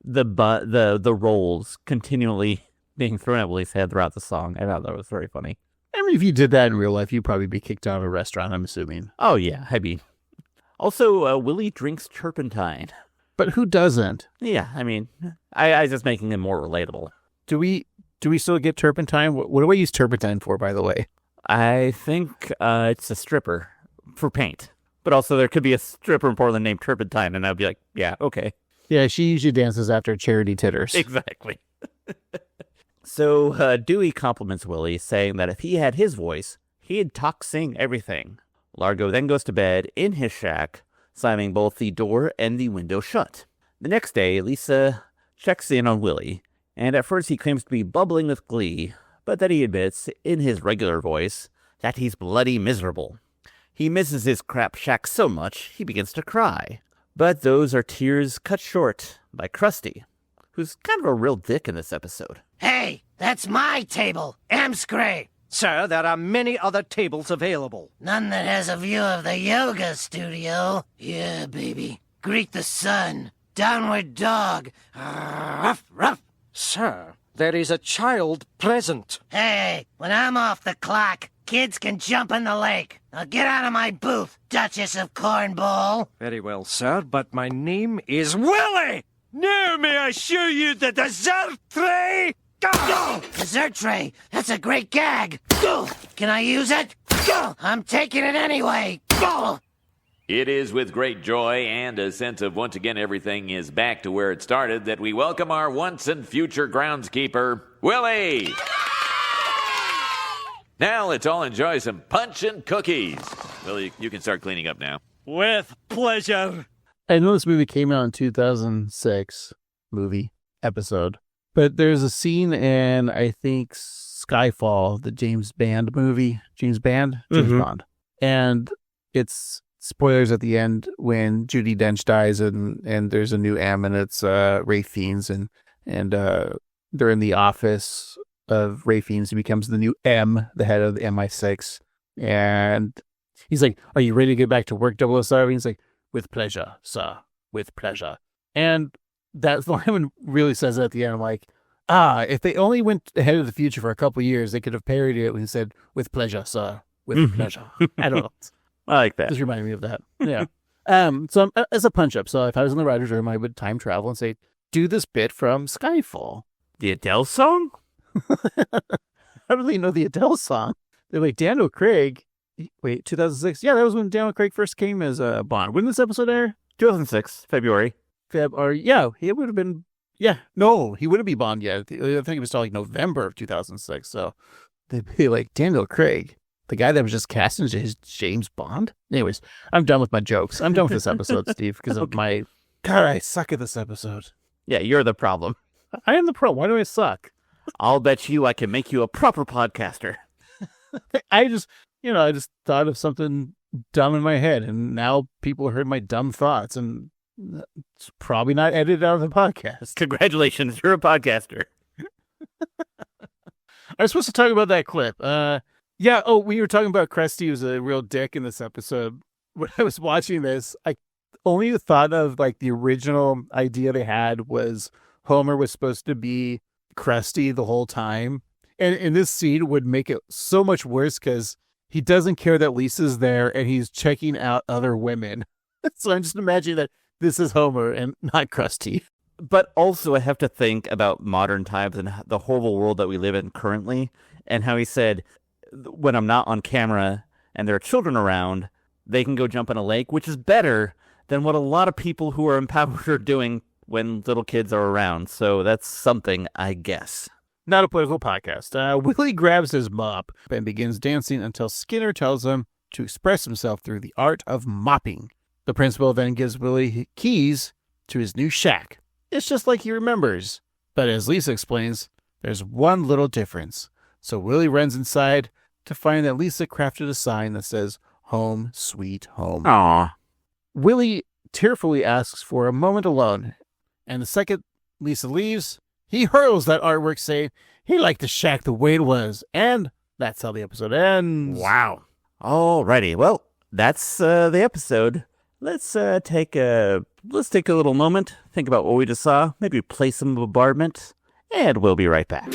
A: the rolls continually being thrown at Willie's head throughout the song. I thought that was very funny.
B: I mean, if you did that in real life, you'd probably be kicked out of a restaurant, I'm assuming.
A: Oh, yeah, I mean. Also, Willie drinks turpentine.
B: But who doesn't?
A: Yeah, I mean, I was just making him more relatable.
B: Do we still get turpentine? What do I use turpentine for, by the way?
A: I think it's a stripper for paint. But also there could be a stripper in Portland named Turpentine, and I'd be like, yeah, okay.
B: Yeah, she usually dances after charity titters.
A: Exactly. So Dewey compliments Willie, saying that if he had his voice, he'd talk, sing, everything. Largo then goes to bed in his shack, slamming both the door and the window shut. The next day, Lisa checks in on Willie, and at first he claims to be bubbling with glee, but then he admits, in his regular voice, that he's bloody miserable. He misses his crap shack so much, he begins to cry. But those are tears cut short by Krusty, who's kind of a real dick in this episode.
J: Hey, that's my table. Amscray. Sir, there are many other tables available.
C: None that has a view of the yoga studio. Yeah, baby. Greet the sun. Downward dog. Ruff, ruff.
J: Sir, there is a child present.
C: Hey, when I'm off the clock, kids can jump in the lake. Now get out of my booth, Duchess of Cornball.
J: Very well, sir, but my name is Willie! Now may I show you the dessert tray?
C: Go! Dessert tray. That's a great gag. Go! Can I use it? Go! I'm taking it anyway. Go!
E: It is with great joy and a sense of once again everything is back to where it started that we welcome our once and future groundskeeper, Willie! Now let's all enjoy some punch and cookies. Willie, you can start cleaning up now.
J: With pleasure.
B: I know this movie came out in 2006, episode. But there's a scene in, I think, Skyfall, the James Bond movie. James Bond? James Bond. And it's spoilers at the end when Judi Dench dies and there's a new M and it's Ray Fiennes and they're in the office of Ray Fiennes. He becomes the new M, the head of the MI6. And he's like, "Are you ready to get back to work, 007?" He's like, "With pleasure, sir. With pleasure." And that line really says it at the end. I'm like, if they only went ahead of the future for a couple of years, they could have parodied it when he said, "With pleasure, sir. With pleasure." I don't know.
A: I like that.
B: Just reminded me of that. Yeah. So as a punch up, so if I was in the writer's room, I would time travel and say, do this bit from Skyfall.
A: The Adele song?
B: How do they know the Adele song? They're like, Daniel Craig. Wait, 2006? Yeah, that was when Daniel Craig first came as Bond. When did this episode air?
A: 2006, February.
B: Yeah, it would have been. Yeah, no, he wouldn't be Bond yet. I think it was still like November of 2006. So they'd be like, Daniel Craig, the guy that was just cast as James Bond. Anyways, I'm done with my jokes. I'm done with this episode, Steve, because of my. God, I suck at this episode.
A: Yeah, you're the problem.
B: I am the problem. Why do I suck?
A: I'll bet you I can make you a proper podcaster.
B: I just thought of something dumb in my head, and now people heard my dumb thoughts, and it's probably not edited out of the podcast.
A: Congratulations, you're a podcaster.
B: I was supposed to talk about that clip. Yeah, we were talking about Krusty was a real dick in this episode. When I was watching this, I only thought of like the original idea they had was Homer was supposed to be Krusty the whole time. And in this scene would make it so much worse because he doesn't care that Lisa's there and he's checking out other women. So I'm just imagining that this is Homer and not Krusty.
A: But also I have to think about modern times and the horrible world that we live in currently and how he said, when I'm not on camera and there are children around, they can go jump in a lake, which is better than what a lot of people who are empowered are doing when little kids are around. So that's something, I guess.
B: Not a political podcast. Willie grabs his mop and begins dancing until Skinner tells him to express himself through the art of mopping. The principal then gives Willie keys to his new shack. It's just like he remembers. But as Lisa explains, there's one little difference. So Willie runs inside to find that Lisa crafted a sign that says, "Home, sweet home."
A: Aww.
B: Willie tearfully asks for a moment alone. And the second Lisa leaves, he hurls that artwork saying he liked the shack the way it was. And that's how the episode ends.
A: Wow. Alrighty. Well, that's the episode. Let's take a little moment, think about what we just saw, maybe play some bombardment, and we'll be right back.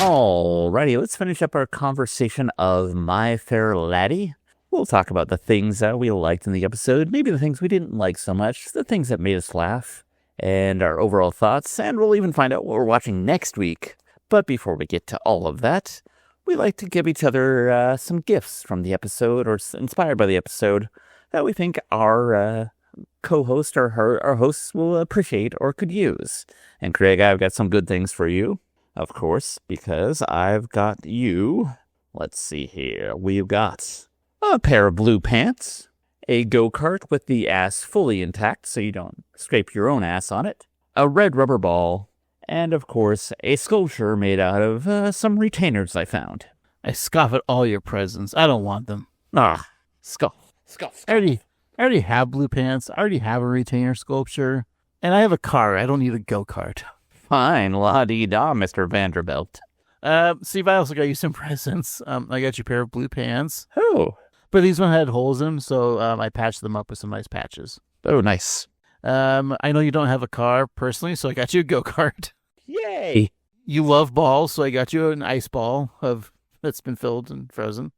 A: Alrighty, let's finish up our conversation of My Fair Laddy. We'll talk about the things that we liked in the episode, maybe the things we didn't like so much, the things that made us laugh, and our overall thoughts, and we'll even find out what we're watching next week. But before we get to all of that, we like to give each other some gifts from the episode or inspired by the episode that we think our co-host or our hosts will appreciate or could use. And Craig, I've got some good things for you, of course, because I've got you. Let's see here. We've got a pair of blue pants, a go-kart with the ass fully intact so you don't scrape your own ass on it, a red rubber ball, and, of course, a sculpture made out of some retainers I found.
B: I scoff at all your presents. I don't want them.
A: Ah, scoff.
B: I already have blue pants. I already have a retainer sculpture. And I have a car. I don't need a go-kart.
A: Fine, la-dee-da, Mr. Vanderbilt.
B: Steve, I also got you some presents. I got you a pair of blue pants.
A: Oh.
B: But these one had holes in them, so I patched them up with some nice patches.
A: Oh, nice.
B: I know you don't have a car personally, so I got you a go-kart.
A: Yay!
B: You love balls, so I got you an ice ball that's been filled and frozen.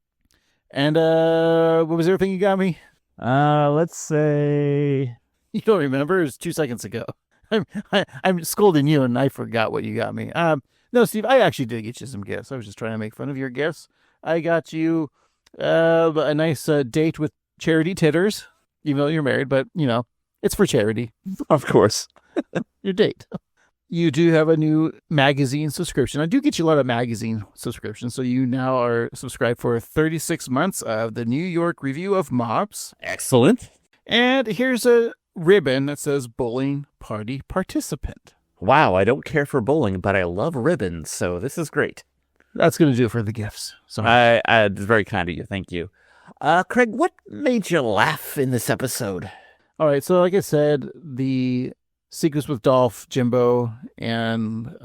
B: And what was the other thing you got me?
A: Let's say...
B: You don't remember? It was 2 seconds ago. I'm scolding you, and I forgot what you got me. No, Steve, I actually did get you some gifts. I was just trying to make fun of your gifts. I got you a nice date with Charity Titters, even though you're married, but, it's for charity.
A: Of course.
B: Your date. You do have a new magazine subscription. I do get you a lot of magazine subscriptions, so you now are subscribed for 36 months of the New York Review of Mobs.
A: Excellent.
B: And here's a ribbon that says Bowling Party Participant.
A: Wow, I don't care for bowling, but I love ribbons, so this is great.
B: That's going to do it for the gifts. So
A: it's very kind of you. Thank you. Craig, what made you laugh in this episode?
B: All right, so like I said, the sequence with Dolph, Jimbo, and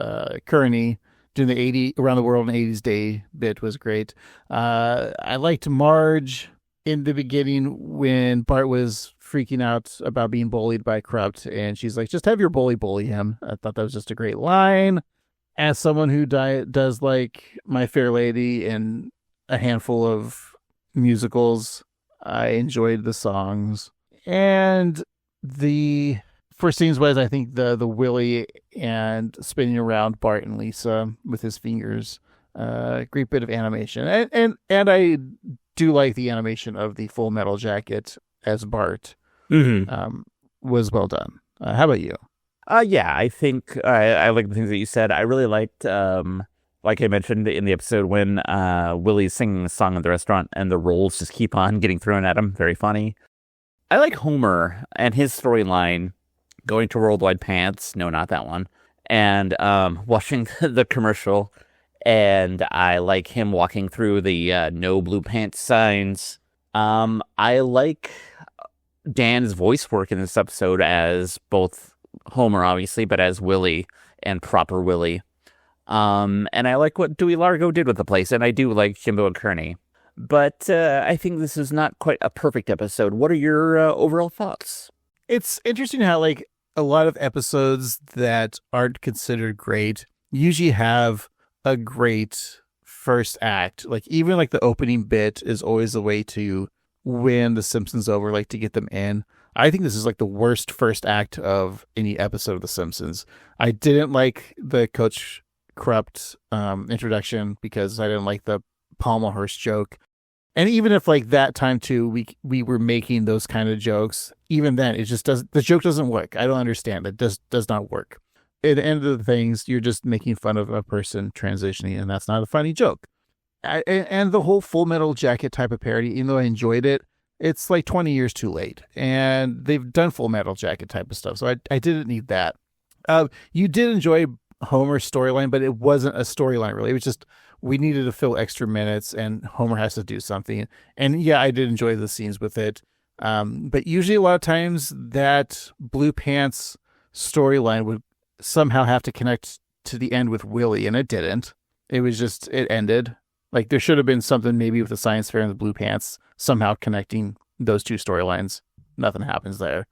B: Kearney doing the around the world in 80s day bit was great. I liked Marge in the beginning when Bart was freaking out about being bullied by Krupt, and she's like, just have your bully him. I thought that was just a great line. As someone who does like My Fair Lady and a handful of musicals, I enjoyed the songs. And for scenes wise, I think the Willie and spinning around Bart and Lisa with his fingers, great bit of animation. And I do like the animation of the Full Metal Jacket as Bart.
A: Mm-hmm.
B: Was well done. How about you?
A: Yeah, I think I like the things that you said. I really liked, like I mentioned in the episode, when Willie's singing a song at the restaurant and the rolls just keep on getting thrown at him. Very funny. I like Homer and his storyline going to Worldwide Pants. No, not that one. And watching the commercial. And I like him walking through the no blue pants signs. I like Dan's voice work in this episode as both Homer, obviously, but as Willie and proper Willie. And I like what Dewey Largo did with the place, and I do like Jimbo and Kearney. But I think this is not quite a perfect episode. What are your overall thoughts?
B: It's interesting how, like, a lot of episodes that aren't considered great usually have a great first act. Like, even like the opening bit is always a way to win the Simpsons over, like to get them in. I think this is like the worst first act of any episode of The Simpsons. I didn't like the Coach Krupt introduction because I didn't like the Palmerhorst joke. And even if like that time too, we were making those kind of jokes, even then it just doesn't, the joke doesn't work. I don't understand. It does not work. At the end of the things, you're just making fun of a person transitioning, and that's not a funny joke. And the whole Full Metal Jacket type of parody, even though I enjoyed it, it's like 20 years too late. And they've done Full Metal Jacket type of stuff, so I didn't need that. You did enjoy Homer's storyline, but it wasn't a storyline really. It was just, we needed to fill extra minutes, and Homer has to do something. And yeah, I did enjoy the scenes with it. But usually a lot of times that Blue Pants storyline would somehow have to connect to the end with Willie, and it didn't. It was just, it ended. Like, there should have been something maybe with the science fair and the Blue Pants somehow connecting those two storylines. Nothing happens there.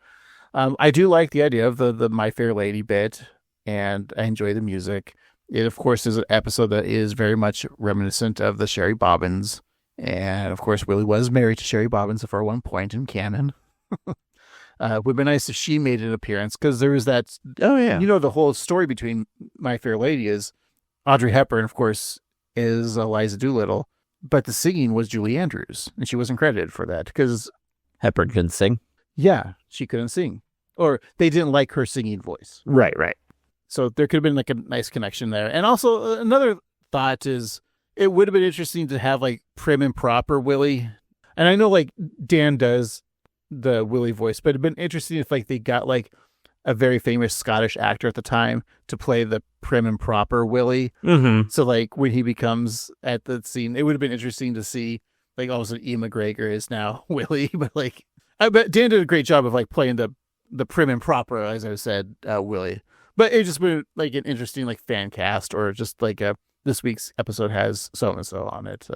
B: I do like the idea of the My Fair Lady bit, and I enjoy the music. It, of course, is an episode that is very much reminiscent of the Sherry Bobbins. And, of course, Willie was married to Sherry Bobbins for one point in canon. It would be nice if she made an appearance, because there was that...
A: Oh, yeah.
B: You know, the whole story between My Fair Lady is Audrey Hepburn, of course, is Eliza Doolittle, but the singing was Julie Andrews, and she wasn't credited for that, because...
A: Hepburn couldn't sing.
B: Yeah, she couldn't sing. Or they didn't like her singing voice.
A: Right.
B: So there could have been like a nice connection there. And also another thought is it would have been interesting to have like prim and proper Willie. And I know like Dan does the Willie voice, but it'd been interesting if like they got like a very famous Scottish actor at the time to play the prim and proper Willie.
A: Mm-hmm.
B: So like when he becomes at the scene, it would have been interesting to see like all of a sudden Ian McGregor is now Willie, but like I bet Dan did a great job of like playing the prim and proper, as I said, Willie. But it just been like an interesting like fan cast, or just like this week's episode has so and so on it.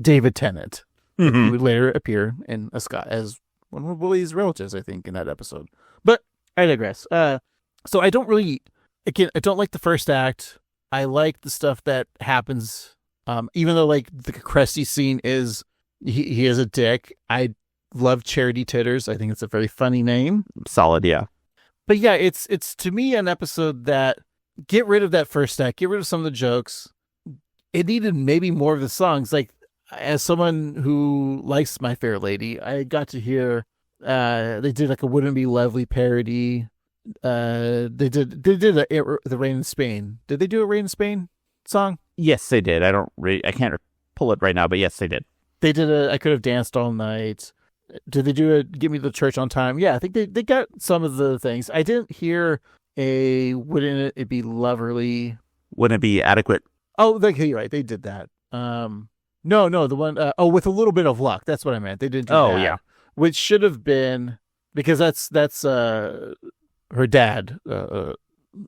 B: David Tennant, who would later appear in a Scott as one of Willie's relatives, I think, in that episode. But I digress. So I don't really, again, I don't like the first act. I like the stuff that happens, even though like the Cresty scene is he is a dick. I love Charity Titters. I think it's a very funny name.
A: Solid, yeah.
B: But yeah, it's to me an episode that get rid of that first act, get rid of some of the jokes. It needed maybe more of the songs. Like as someone who likes My Fair Lady, I got to hear they did like a Wouldn't It Be Lovely parody. They did the Rain in Spain. Did they do a Rain in Spain song?
A: Yes, they did. I can't pull it right now, but yes, they did.
B: They did I Could Have Danced All Night. Did they do Get Me to Church on Time? Yeah, I think they got some of the things. I didn't hear Wouldn't It Be Loverly?
A: Wouldn't It Be Adequate?
B: Oh, you're right. They did that. No, the one, With a Little Bit of Luck. That's what I meant. They didn't do that.
A: Oh, yeah.
B: Which should have been, because that's her dad,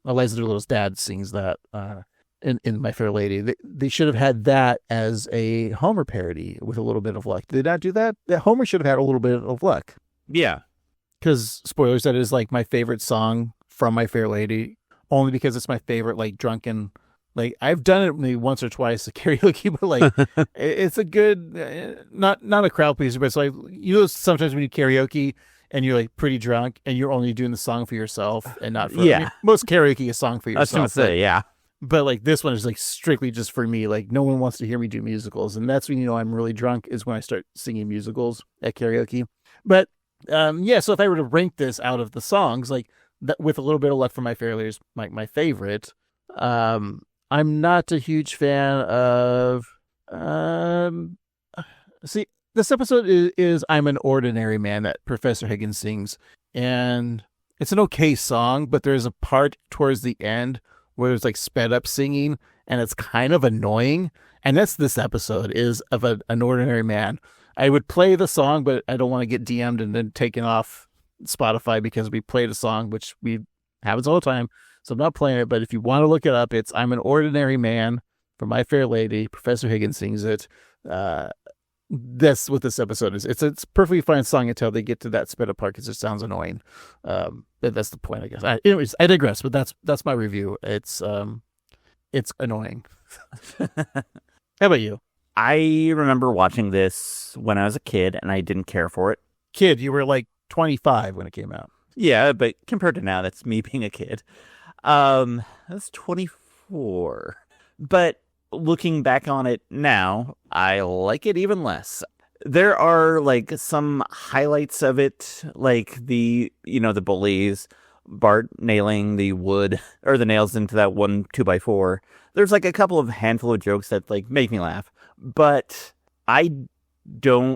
B: Eliza Doolittle's dad sings that in My Fair Lady. They should have had that as a Homer parody, With a Little Bit of Luck. Did they not do that? That Homer should have had A Little Bit of Luck.
A: Yeah.
B: Because, spoilers, that is like my favorite song from My Fair Lady, only because it's my favorite, like, drunken, like, I've done it maybe once or twice at karaoke, but like, it's a good, not a crowd pleaser, but it's like, you know, sometimes when you karaoke and you're like pretty drunk and you're only doing the song for yourself and not for,
A: yeah.
B: I mean, most karaoke is song for yourself.
A: I was going to say, yeah.
B: But like this one is like strictly just for me. Like no one wants to hear me do musicals. And that's when, you know, I'm really drunk is when I start singing musicals at karaoke. But yeah, so if I were to rank this out of the songs, like that, With a Little Bit of Luck for My Fair Lady is my favorite. I'm not a huge fan of, see, this episode is I'm an Ordinary Man that Professor Higgins sings. And it's an okay song, but there's a part towards the end where there's like sped up singing and it's kind of annoying. And that's this episode is of an Ordinary Man. I would play the song, but I don't want to get DM'd and then taken off Spotify because we played a song, which happens all the time. So I'm not playing it, but if you want to look it up, it's I'm an Ordinary Man from My Fair Lady. Professor Higgins sings it. That's what this episode is. It's a perfectly fine song until they get to that sped up part because it sounds annoying. That's the point, I guess. Anyways, I digress, but that's my review. It's annoying. How about you?
A: I remember watching this when I was a kid, and I didn't care for it.
B: Kid, you were like 25 when it came out.
A: Yeah, but compared to now, that's me being a kid. That's 24. But looking back on it now, I like it even less. There are like some highlights of it, like the bullies, Bart nailing the wood or the nails into that 1 2x4. There's like a couple of handful of jokes that like make me laugh, but the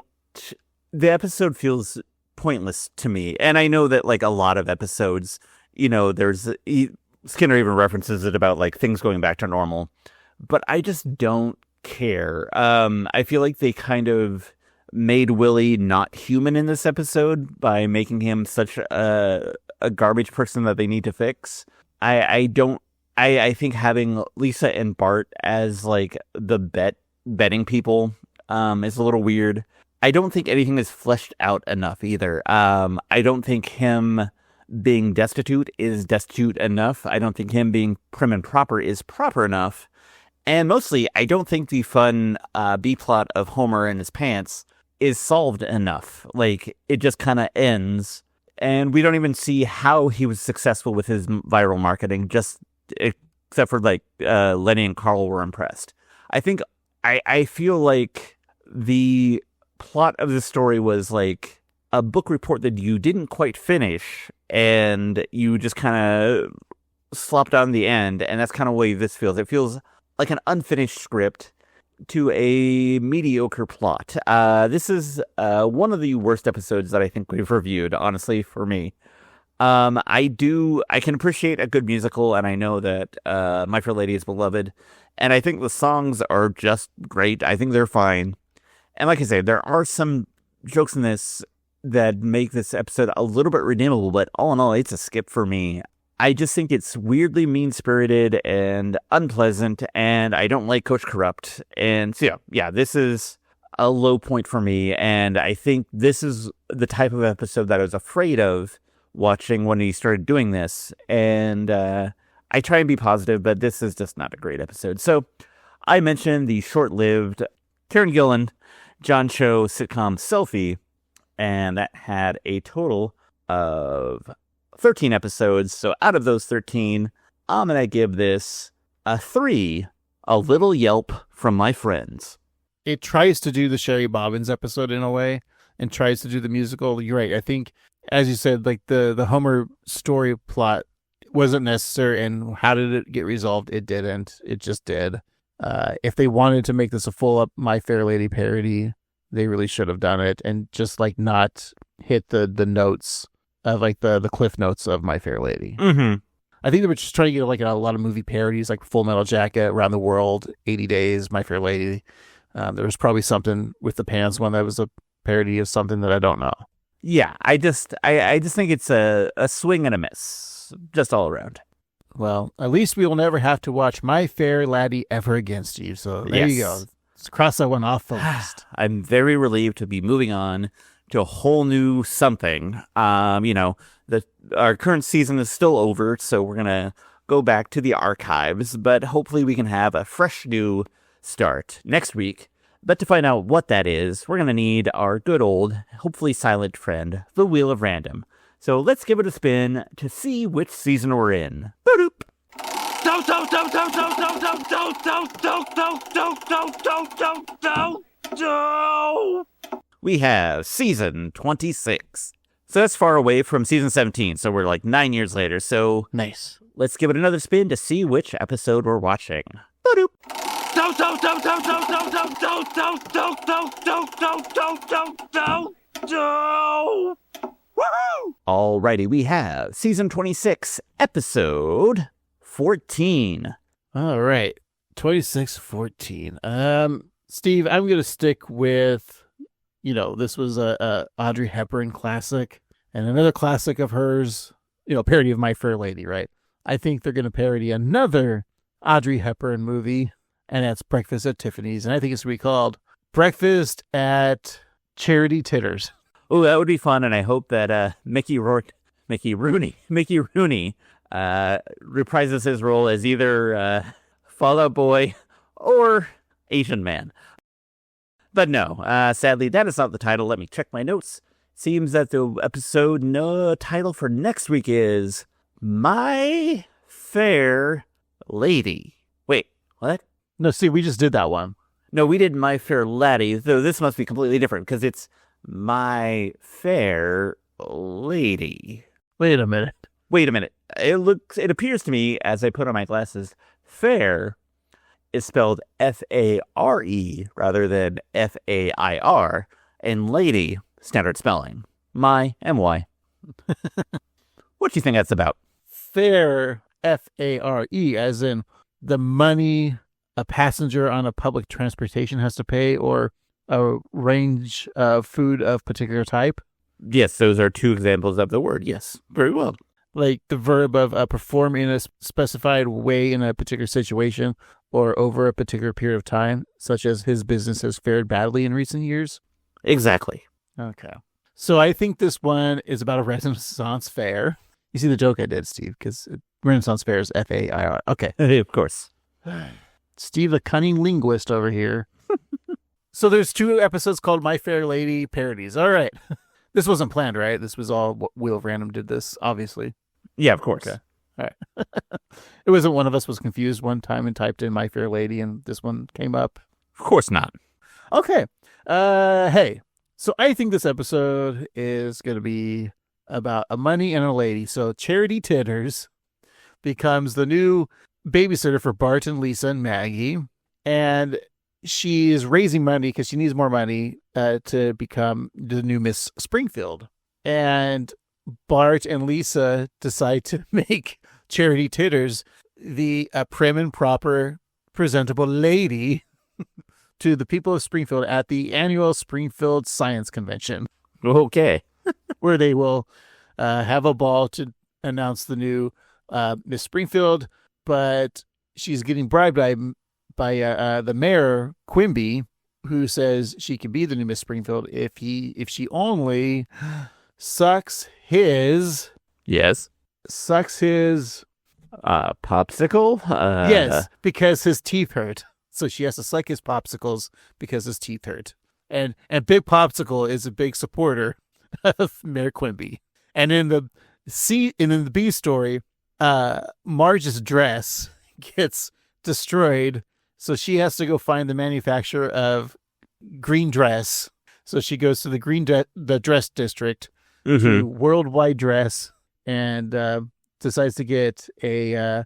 A: episode feels pointless to me. And I know that like a lot of episodes, Skinner even references it about like things going back to normal, but I just don't care. I feel like they kind of made Willie not human in this episode by making him such a garbage person that they need to fix. I think having Lisa and Bart as like the betting people is a little weird. I don't think anything is fleshed out enough either. I don't think him being destitute is destitute enough. I don't think him being prim and proper is proper enough. And mostly, I don't think the fun B-plot of Homer and his pants is solved enough. Like, it just kind of ends, and we don't even see how he was successful with his viral marketing, just except for, like, Lenny and Carl were impressed. I feel like the plot of the story was like a book report that you didn't quite finish, and you just kind of slopped on the end, and that's kind of the way this feels. It feels like an unfinished script to a mediocre plot. This is one of the worst episodes that I think we've reviewed, honestly, for me. I can appreciate a good musical, and I know that My Fair Lady is beloved, and I think the songs are just great. I think they're fine. And like I say, there are some jokes in this that make this episode a little bit redeemable, but all in all, it's a skip for me. I just think it's weirdly mean-spirited and unpleasant, and I don't like Coach Krupt. And so, yeah, this is a low point for me, and I think this is the type of episode that I was afraid of watching when he started doing this. And I try and be positive, but this is just not a great episode. So I mentioned the short-lived Karen Gillan, John Cho sitcom Selfie, and that had a total of 13 episodes. So out of those 13, I'm going to give this a 3, a little yelp from my friends.
B: It tries to do the Sherry Bobbins episode in a way and tries to do the musical. You're right. I think, as you said, like the Homer story plot wasn't necessary. And how did it get resolved? It didn't. It just did. If they wanted to make this a full up My Fair Lady parody, they really should have done it and just like not hit the notes of like the cliff notes of My Fair Lady.
A: Mm-hmm.
B: I think they were just trying to get like a lot of movie parodies, like Full Metal Jacket, Around the World, 80 Days, My Fair Lady. There was probably something with the pants one that was a parody of something that I don't know.
A: Yeah, I just think it's a swing and a miss, just all around.
B: Well, at least we will never have to watch My Fair Laddy ever again, Steve. So there you go. Let's cross that one off the list.
A: I'm very relieved to be moving on to a whole new something. Our current season is still over, so we're going to go back to the archives, but hopefully we can have a fresh new start next week. But to find out what that is, we're going to need our good old, hopefully silent friend, the Wheel of Random. So let's give it a spin to see which season we're in. Boop. We have season 26. So that's far away from season 17. So we're like 9 years later. So
B: nice.
A: Let's give it another spin to see which episode we're watching. Boop. Alrighty, we have season 26, episode 14.
B: All right, 26-14. Steve, I'm going to stick with, this was a Audrey Hepburn classic and another classic of hers, parody of My Fair Lady, right? I think they're going to parody another Audrey Hepburn movie, and that's Breakfast at Tiffany's. And I think it's going to be called Breakfast at Charity Titters.
A: Oh, that would be fun, and I hope that Mickey Rooney reprises his role as either Fall Out Boy or Asian Man. But no, sadly, that is not the title. Let me check my notes. Seems that the episode title for next week is My Fair Lady. Wait, what?
B: No, see, we just did that one.
A: No, we did My Fair Laddy, though this must be completely different because it's My Fair Lady.
B: Wait a minute.
A: It appears to me, as I put on my glasses, fair is spelled F-A-R-E rather than F-A-I-R, and lady, standard spelling. My, M-Y. What do you think that's about?
B: Fair, F-A-R-E, as in the money a passenger on a public transportation has to pay, or a range of food of particular type?
A: Yes, those are two examples of the word. Yes, very well.
B: Like the verb of perform in a specified way in a particular situation or over a particular period of time, such as his business has fared badly in recent years?
A: Exactly.
B: Okay. So I think this one is about a Renaissance fair. You see the joke I did, Steve, because Renaissance Fair is Fair. Okay.
A: Of course.
B: Steve, the cunning linguist over here. So there's 2 episodes called My Fair Lady parodies. All right. This wasn't planned, right? This was all Wheel of Random did this, obviously.
A: Yeah, of course.
B: Okay. All right. It wasn't one of us was confused one time and typed in My Fair Lady and this one came up.
A: Of course not.
B: Okay. Hey. So I think this episode is going to be about a money and a lady. So Charity Titters becomes the new babysitter for Bart and Lisa and Maggie. And she is raising money because she needs more money to become the new Miss Springfield. And Bart and Lisa decide to make Charity Titters the prim and proper, presentable lady to the people of Springfield at the annual Springfield Science Convention.
A: Okay.
B: Where they will have a ball to announce the new Miss Springfield, but she's getting bribed by the mayor, Quimby, who says she can be the new Miss Springfield if she only sucks his...
A: Yes.
B: Sucks his...
A: popsicle?
B: Yes, because his teeth hurt. So she has to suck his popsicles because his teeth hurt. And Big Popsicle is a big supporter of Mayor Quimby. And in the B story, Marge's dress gets destroyed, so she has to go find the manufacturer of green dress. So she goes to the dress district, to Worldwide Dress, and decides to get a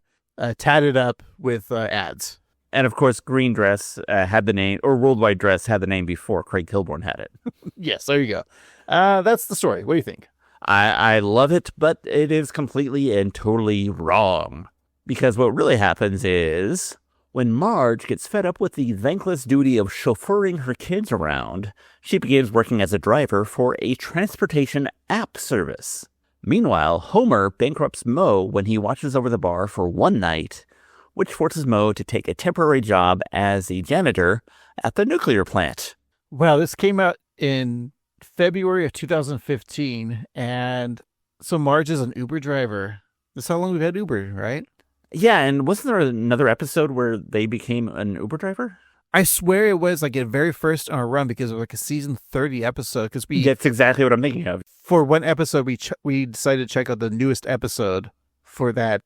B: tatted up with ads.
A: And of course, Green Dress had the name, or Worldwide Dress had the name before Craig Kilborn had it.
B: Yes, there you go. That's the story. What do you think?
A: I love it, but it is completely and totally wrong. Because what really happens is, when Marge gets fed up with the thankless duty of chauffeuring her kids around, she begins working as a driver for a transportation app service. Meanwhile, Homer bankrupts Moe when he watches over the bar for one night, which forces Moe to take a temporary job as a janitor at the nuclear plant.
B: Well, this came out in February of 2015, and so Marge is an Uber driver. That's how long we've had Uber, right?
A: Yeah, and wasn't there another episode where they became an Uber driver?
B: I swear it was like a very first on our run because it was like a season 30 episode. Because
A: That's exactly what I'm thinking of.
B: For one episode, we decided to check out the newest episode for that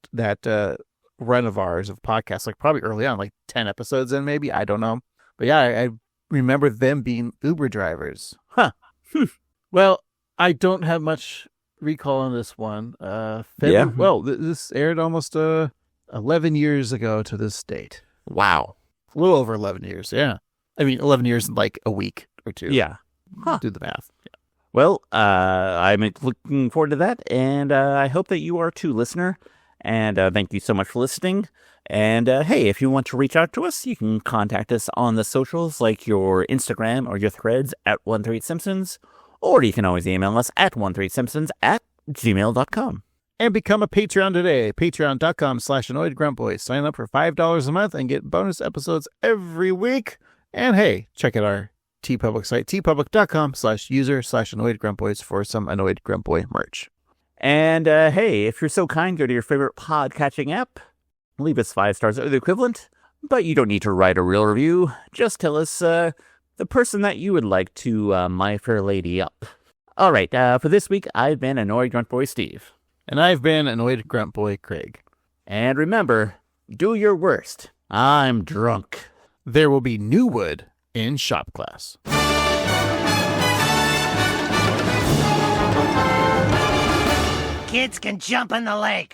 B: run of ours of podcasts, like probably early on, like 10 episodes in maybe. I don't know. But yeah, I remember them being Uber drivers.
A: Huh.
B: Well, I don't have much recall on this one.
A: Yeah.
B: Well, this aired almost 11 years ago to this date.
A: Wow.
B: A little over 11 years, yeah. I mean, 11 years in like a week or two.
A: Yeah. Huh.
B: Do the math. Yeah.
A: Well, I'm looking forward to that, and I hope that you are too, listener. And thank you so much for listening. And hey, if you want to reach out to us, you can contact us on the socials, like your Instagram or your threads at 138simpsons, or you can always email us at 138simpsons@gmail.com.
B: And become a Patreon today. Patreon.com/AnnoyedGruntBoys. Sign up for $5 a month and get bonus episodes every week. And hey, check out our TeePublic site, tpublic.com/user/AnnoyedGruntBoys for some Annoyed Grunt Boy merch.
A: And hey, if you're so kind, go to your favorite pod-catching app. Leave us 5 stars or the equivalent. But you don't need to write a real review. Just tell us the person that you would like to My Fair Lady up. All right, for this week, I've been Annoyed Grunt Boy Steve.
B: And I've been Annoyed Grunt Boy Craig.
A: And remember, do your worst. I'm drunk.
B: There will be new wood in shop class.
C: Kids can jump in the lake.